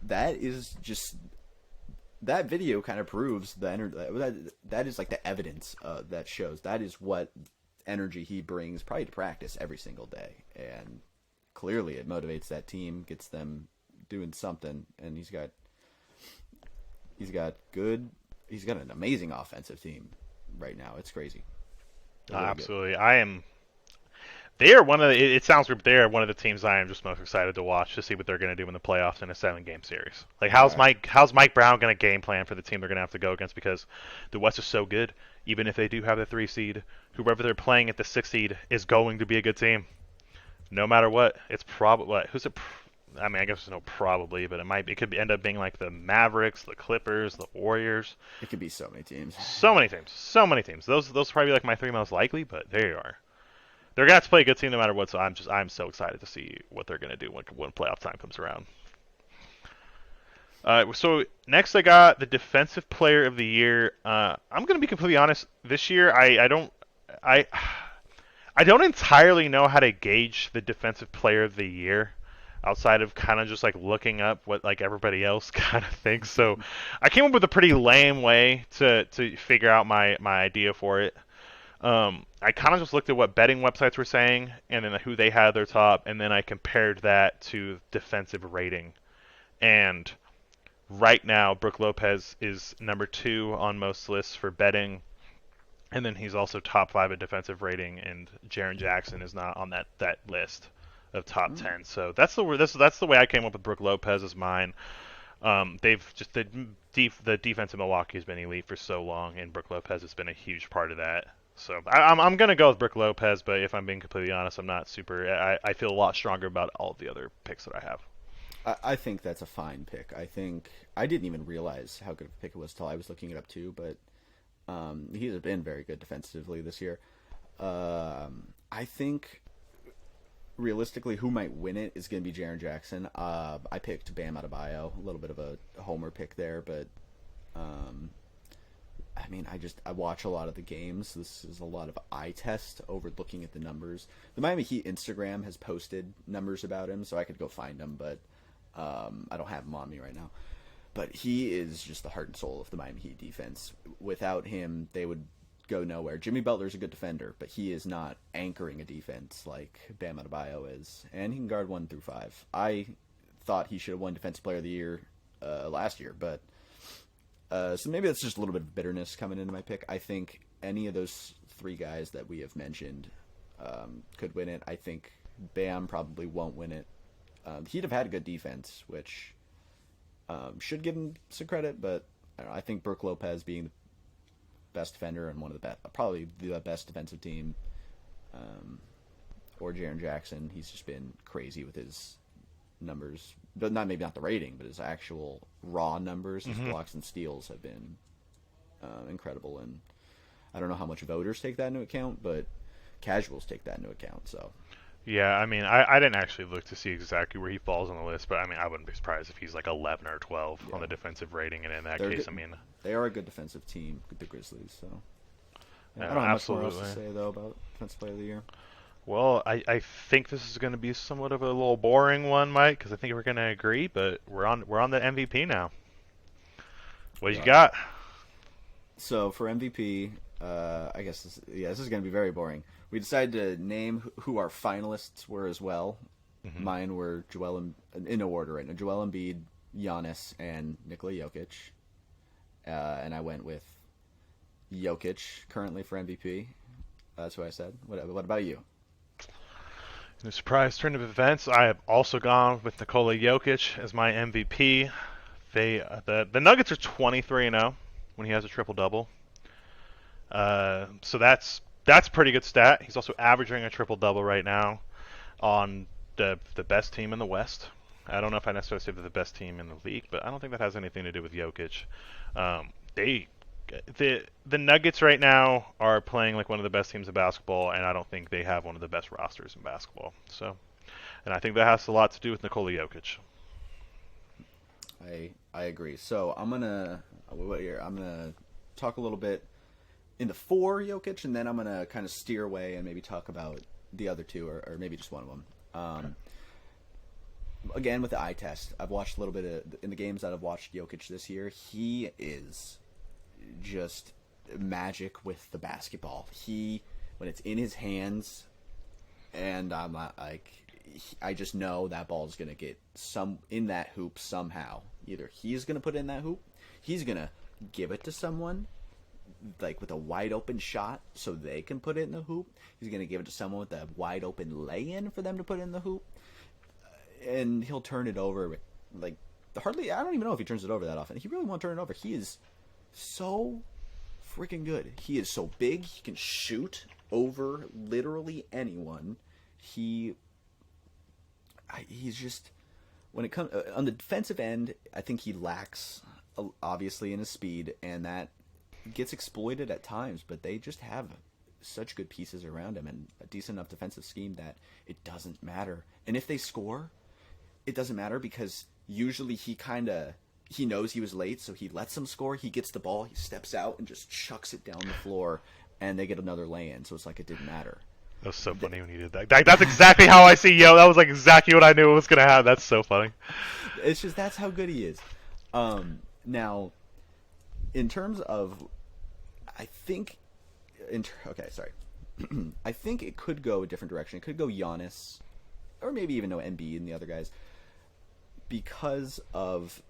that is just, that video kind of proves that is like the evidence that shows that is what energy he brings probably to practice every single day, and clearly it motivates that team, gets them doing something, and he's got an amazing offensive team right now. It's crazy. Really Absolutely. They are one of the. It sounds weird, but they are one of the teams I am just most excited to watch to see what they're going to do in the playoffs in a 7-game series. Like, how's Mike Brown going to game plan for the team they're going to have to go against? Because the West is so good. Even if they do have the 3 seed, whoever they're playing at the 6 seed is going to be a good team, no matter what. It's probably what who's it. I mean, I guess there's no probably, but it could end up being like the Mavericks, the Clippers, the Warriors. It could be so many teams. So many teams. Those probably like my 3 most likely, but there you are. They're gonna have to play a good team no matter what. So I'm so excited to see what they're gonna do when playoff time comes around. So next I got the defensive player of the year. I'm gonna be completely honest. This year I don't entirely know how to gauge the defensive player of the year outside of kind of just like looking up what like everybody else kind of thinks. So I came up with a pretty lame way to figure out my idea for it. I kind of just looked at what betting websites were saying and then who they had at their top, and then I compared that to defensive rating. And right now, Brook Lopez is number 2 on most lists for betting, and then he's also top 5 at defensive rating, and Jaren Jackson is not on that list of top 10. So that's the way I came up with Brook Lopez as mine. They've just the defense in Milwaukee has been elite for so long, and Brook Lopez has been a huge part of that. So I'm gonna go with Brook Lopez, but if I'm being completely honest, I'm not super. I feel a lot stronger about all of the other picks that I have. I think that's a fine pick. I think I didn't even realize how good of a pick it was until I was looking it up too. But he's been very good defensively this year. I think realistically, who might win it is going to be Jaren Jackson. I picked Bam Adebayo, a little bit of a homer pick there, but I mean, I watch a lot of the games. This is a lot of eye test over looking at the numbers. The Miami Heat Instagram has posted numbers about him, so I could go find them, but I don't have them on me right now. But he is just the heart and soul of the Miami Heat defense. Without him, they would go nowhere. Jimmy Butler's a good defender, but he is not anchoring a defense like Bam Adebayo is, and he can guard 1 through 5. I thought he should have won Defensive Player of the Year last year, but so maybe that's just a little bit of bitterness coming into my pick. I think any of those 3 guys that we have mentioned could win it. I think Bam probably won't win it. He'd have had a good defense, which should give him some credit, but I think Brook Lopez being the best defender and one of the best, probably the best defensive team, or Jaren Jackson. He's just been crazy with his numbers, but maybe not the rating, but his actual raw numbers. His blocks and steals have been incredible, and I don't know how much voters take that into account, but casuals take that into account. So yeah, I mean, I didn't actually look to see exactly where he falls on the list, but I mean, I wouldn't be surprised if he's like 11 or 12 on the defensive rating, and in that case, I mean, they are a good defensive team, the Grizzlies. So yeah, I don't have absolutely. much more else to say though about Defensive Player of the Year. Well, I think this is going to be somewhat of a little boring one, Mike, because I think we're going to agree, but we're on the MVP now. What you got? So for MVP, I guess this is going to be very boring. We decided to name who our finalists were as well. Mm-hmm. Mine were in no order right now. Joel Embiid, Giannis, and Nikola Jokic. And I went with Jokic currently for MVP. That's what I said. What about you? In a surprise turn of events, I have also gone with Nikola Jokic as my MVP. The Nuggets are 23-0 when he has a triple-double. So that's a pretty good stat. He's also averaging a triple-double right now on the best team in the West. I don't know if I necessarily say they're the best team in the league, but I don't think that has anything to do with Jokic. The Nuggets right now are playing like one of the best teams in basketball, and I don't think they have one of the best rosters in basketball. So, and I think that has a lot to do with Nikola Jokic. I agree. So I'm gonna talk a little bit in the for Jokic, and then I'm gonna kind of steer away and maybe talk about the other two, or maybe just one of them. Okay. Again, with the eye test, I've watched a little bit in the games that I've watched Jokic this year. He is just magic with the basketball. He when it's in his hands, and I'm like, I just know that ball's gonna get some in that hoop somehow. Either he's gonna put it in that hoop, he's gonna give it to someone like with a wide open shot so they can put it in the hoop. He's gonna give it to someone with a wide open lay-in for them to put it in the hoop, and he'll turn it over like hardly. I don't even know if he turns it over that often. He really won't turn it over. He is so freaking good. He is so big. He can shoot over literally anyone. He's just when it comes on the defensive end, I think he lacks obviously in his speed, and that gets exploited at times. But they just have such good pieces around him and a decent enough defensive scheme that it doesn't matter. And if they score, it doesn't matter because usually he knows he was late, so he lets them score. He gets the ball, he steps out and just chucks it down the floor, and they get another lay-in. So it's like it didn't matter. That was so funny when you did that. That's exactly how I see Yo. That was like exactly what I knew was gonna happen. That's so funny. It's just that's how good he is. Now, in terms of, I think, okay, sorry. I think it could go a different direction. It could go Giannis, or maybe even no Embiid and the other guys, because of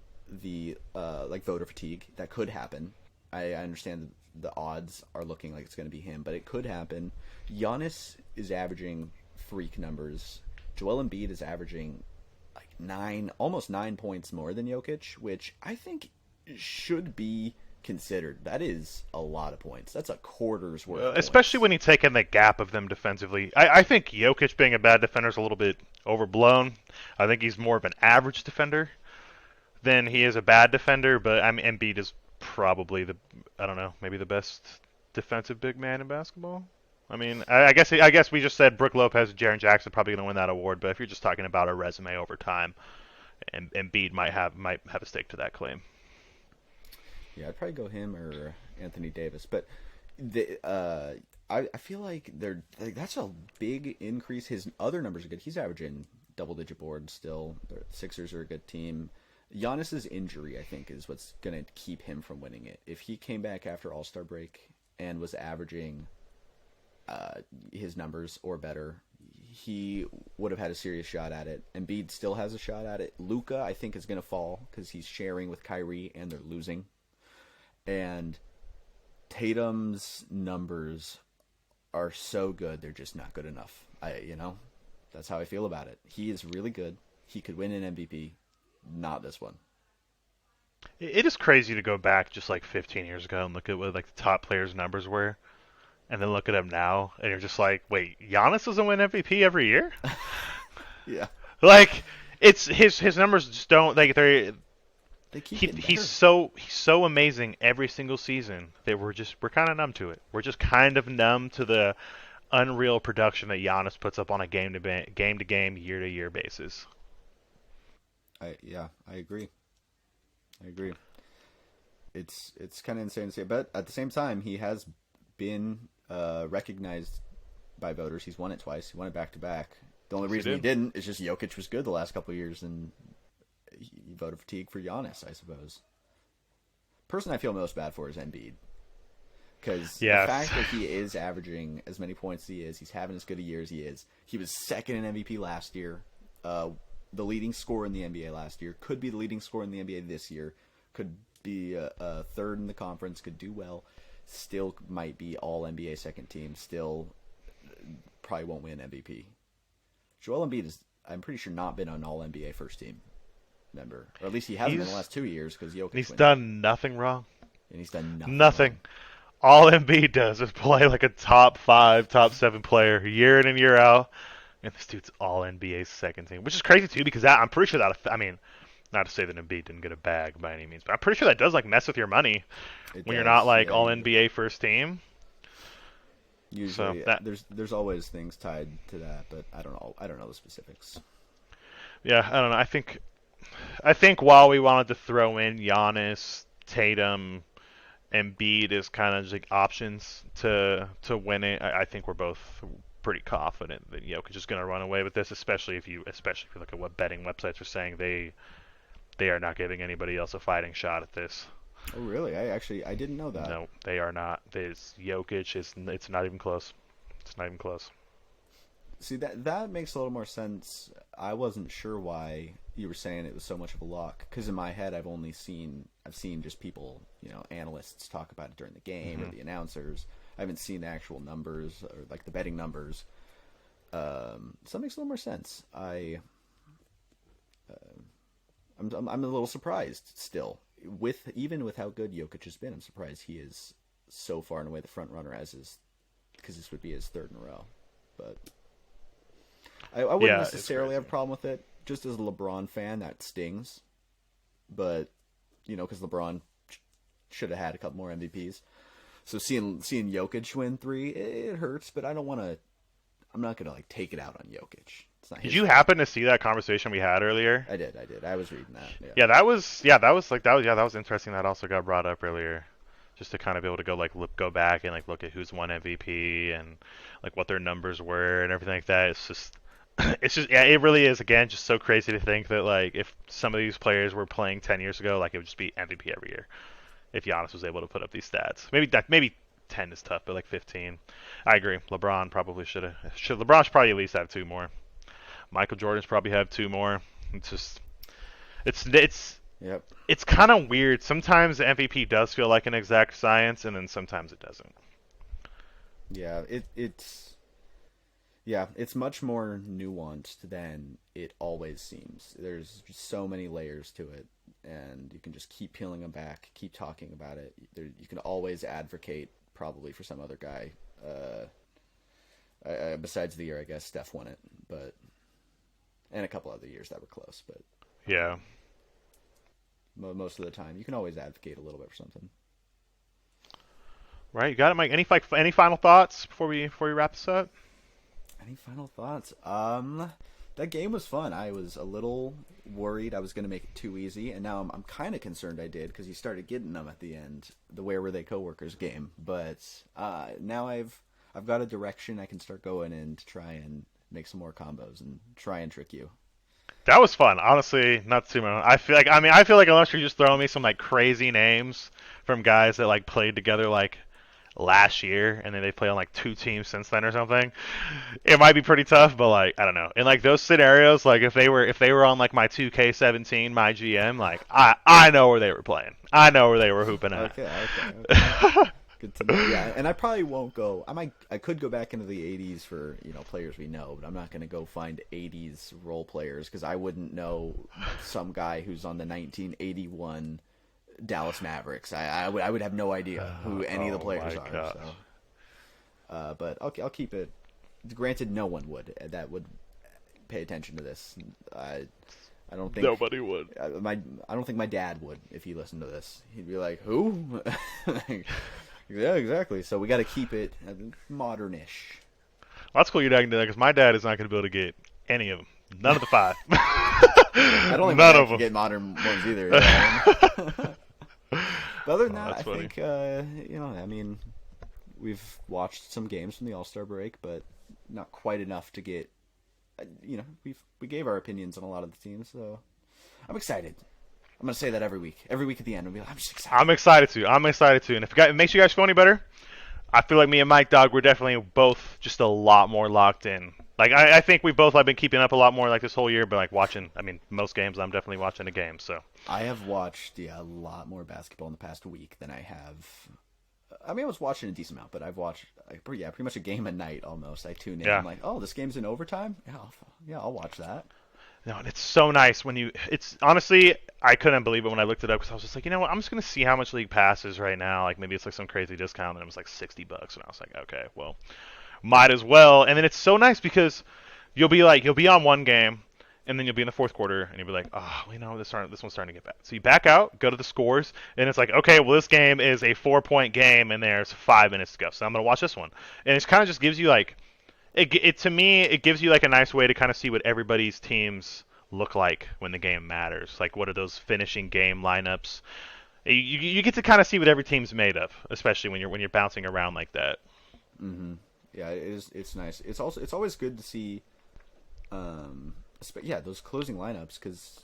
the like voter fatigue that could happen. I understand the odds are looking like it's going to be him, but it could happen. Giannis is averaging freak numbers. Joel Embiid is averaging like almost 9 points more than Jokic, which I think should be considered. That is a lot of points. That's a quarter's worth. Of Especially points. when you take in the gap of them defensively. I think Jokic being a bad defender is a little bit overblown. I think he's more of an average defender than he is a bad defender. But I mean, Embiid is probably I don't know, maybe the best defensive big man in basketball. I mean, I guess we just said Brook Lopez and Jaren Jackson probably going to win that award. But if you're just talking about a resume over time, Embiid might have a stake to that claim. Yeah, I'd probably go him or Anthony Davis, but I feel like that's a big increase. His other numbers are good. He's averaging double-digit boards still. The Sixers are a good team. Giannis's injury, I think, is what's going to keep him from winning it. If he came back after All-Star break and was averaging his numbers or better, he would have had a serious shot at it. Embiid still has a shot at it. Luka, I think, is going to fall because he's sharing with Kyrie and they're losing. And Tatum's numbers are so good, they're just not good enough. That's how I feel about it. He is really good. He could win an MVP. Not this one. It is crazy to go back just like 15 years ago and look at what like the top players' numbers were, and then look at them now, and you're just like, wait, Giannis doesn't win MVP every year? Yeah. Like, it's his numbers just don't like they're. They keep getting better. He's so amazing every single season that we're kind of numb to it. We're just kind of numb to the unreal production that Giannis puts up on a game to game, year to year basis. I agree. It's kind of insane to say, but at the same time, he has been recognized by voters. He's won it twice. He won it back to back. The only reason he didn't is just Jokic was good the last couple of years, and he voted fatigue for Giannis, I suppose. Person I feel most bad for is Embiid. Because the fact that he is averaging as many points as he is, he's having as good a year as he is. He was second in MVP last year, the leading scorer in the NBA last year, could be the leading scorer in the NBA this year, could be third in the conference, could do well, still might be all NBA second team, still probably won't win MVP. Joel Embiid is, I'm pretty sure, not been an all NBA first team member, or at least he hasn't in the last 2 years because Jokic. He's done nothing wrong. And he's done nothing. All Embiid does is play like a top 5, top 7 player year in and year out, and this dude's all NBA second team, which is crazy too because I'm pretty sure that, I mean, not to say that Embiid didn't get a bag by any means, but I'm pretty sure that does like mess with your money when you're not like all NBA first team. Usually, there's always things tied to that, but I don't know the specifics. Yeah, I don't know. I think while we wanted to throw in Giannis, Tatum, Embiid as kind of like options to win it, I think we're both pretty confident that Jokic is going to run away with this, especially if you look at what betting websites are saying. They are not giving anybody else a fighting shot at this. Oh, really? I didn't know that. No, they are not. There's Jokic. It's not even close. It's not even close. See, that makes a little more sense. I wasn't sure why you were saying it was so much of a lock, because in my head I've seen just people, analysts talk about it during the game or the announcers. I haven't seen the actual numbers or like the betting numbers. So that makes a little more sense. I'm a little surprised still, even with how good Jokic has been. I'm surprised he is so far and away the front runner because this would be his third in a row. But I wouldn't necessarily have a problem with it. Just as a LeBron fan, that stings. But because LeBron should have had a couple more MVPs. So seeing Jokic win 3, it hurts. But I don't want to. I'm not gonna take it out on Jokic. Did you happen to see that conversation we had earlier? I did. I was reading that. Yeah, that was interesting. That also got brought up earlier, just to kind of be able to go back and look at who's won MVP and what their numbers were and everything like that. It really is, again, just so crazy to think that if some of these players were playing 10 years ago, it would just be MVP every year if Giannis was able to put up these stats. Maybe 10 is tough, but 15. I agree. LeBron probably should have. LeBron should probably at least have 2 more. Michael Jordan's probably have 2 more. Yep. It's kind of weird. Sometimes the MVP does feel like an exact science, and then sometimes it doesn't. Yeah, it's much more nuanced than it always seems. There's just so many layers to it, and you can just keep peeling them back, keep talking about it. You can always advocate probably for some other guy. Besides the year, I guess Steph won it, and a couple other years that were close, but yeah, most of the time you can always advocate a little bit for something. Right, you got it, Mike. Any final thoughts before we wrap this up? Any final thoughts? That game was fun. I was a little worried I was going to make it too easy, and now I'm kind of concerned I did, because he started getting them at the end, the Where Were They Coworkers game. But now I've got a direction I can start going in to try and make some more combos and try and trick you. That was fun, honestly. Not too much. I feel like unless you're just throwing me some crazy names from guys that played together last year, and then they play on 2 teams since then or something, it might be pretty tough. But I don't know. In those scenarios, if they were on my 2K17, my GM, I know where they were playing. I know where they were hooping at. Okay. Good to know. Yeah, and I probably won't go. I could go back into the 80s for players we know, but I'm not going to go find 80s role players, because I wouldn't know some guy who's on the 1981 Dallas Mavericks. I would have no idea who any of the players are. Gosh. So, but I'll keep it. Granted, no one that would pay attention to this. I don't think nobody would. I don't think my dad would if he listened to this. He'd be like, "Who?" Yeah, exactly. So we got to keep it modernish. Well, that's cool you're not going to do that, because my dad is not going to be able to get any of them. None of the 5. I don't think none my of dad can them get modern ones either. But other than that, I funny. think we've watched some games from the All-Star break, but not quite enough to get. We gave our opinions on a lot of the teams, so I'm excited. I'm gonna say that every week. Every week at the end, I'll be like, I'm just excited. I'm excited too. And if it makes you guys feel any better, I feel like me and Mike Dog, we're definitely both just a lot more locked in. I think we both been keeping up a lot more this whole year, but watching. Most games I'm definitely watching a game. So I have watched a lot more basketball in the past week than I have. I was watching a decent amount, but I've watched pretty much a game a night almost. I tune in. Yeah. I'm like, oh, this game's in overtime. Yeah, I'll watch that. No, and it's so nice when it's honestly, I couldn't believe it when I looked it up, because I was just like, you know what, I'm just going to see how much League Pass is right now. Maybe it's some crazy discount, and it was $60, and I was like, okay, well, might as well. And then it's so nice because you'll be on one game, and then you'll be in the fourth quarter, and you'll be like, oh, this one's starting to get bad. So you back out, go to the scores, and it's okay, well, this game is a 4-point game, and there's 5 minutes to go, so I'm going to watch this one. And it kind of just gives you to me, it gives you a nice way to kind of see what everybody's teams look like when the game matters. What are those finishing game lineups? You get to kind of see what every team's made of, especially when you're bouncing around like that. Mm-hmm. Yeah, it is. It's nice. It's always good to see, those closing lineups, because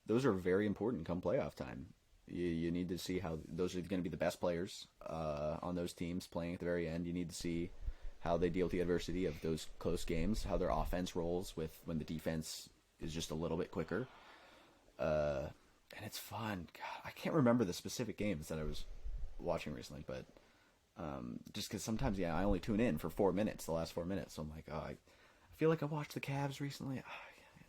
those are very important come playoff time. You need to see how those are going to be the best players on those teams playing at the very end. You need to see how they deal with the adversity of those close games, how their offense rolls with when the defense is just a little bit quicker. And it's fun. God, I can't remember the specific games that I was watching recently, but just because sometimes, I only tune in for 4 minutes, the last 4 minutes. So I'm like, I feel like I watched the Cavs recently.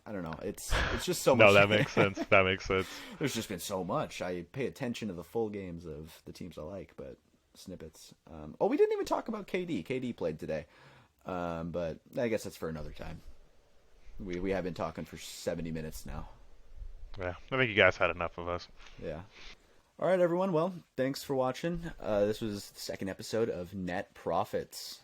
I don't know. It's just so much. No, that makes sense. That makes sense. There's just been so much. I pay attention to the full games of the teams I like, but snippets. We didn't even talk about KD. KD played today, but I guess that's for another time. We have been talking for 70 minutes now. Yeah, I think you guys had enough of us. Yeah. All right, everyone. Well, thanks for watching. This was the second episode of Net Profits.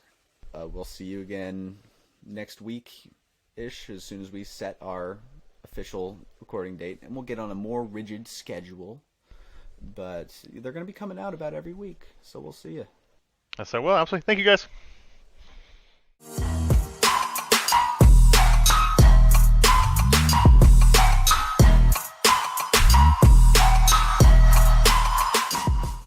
We'll see you again next week-ish as soon as we set our official recording date, and we'll get on a more rigid schedule. But they're going to be coming out about every week, so we'll see you. So, well, absolutely. Thank you, guys.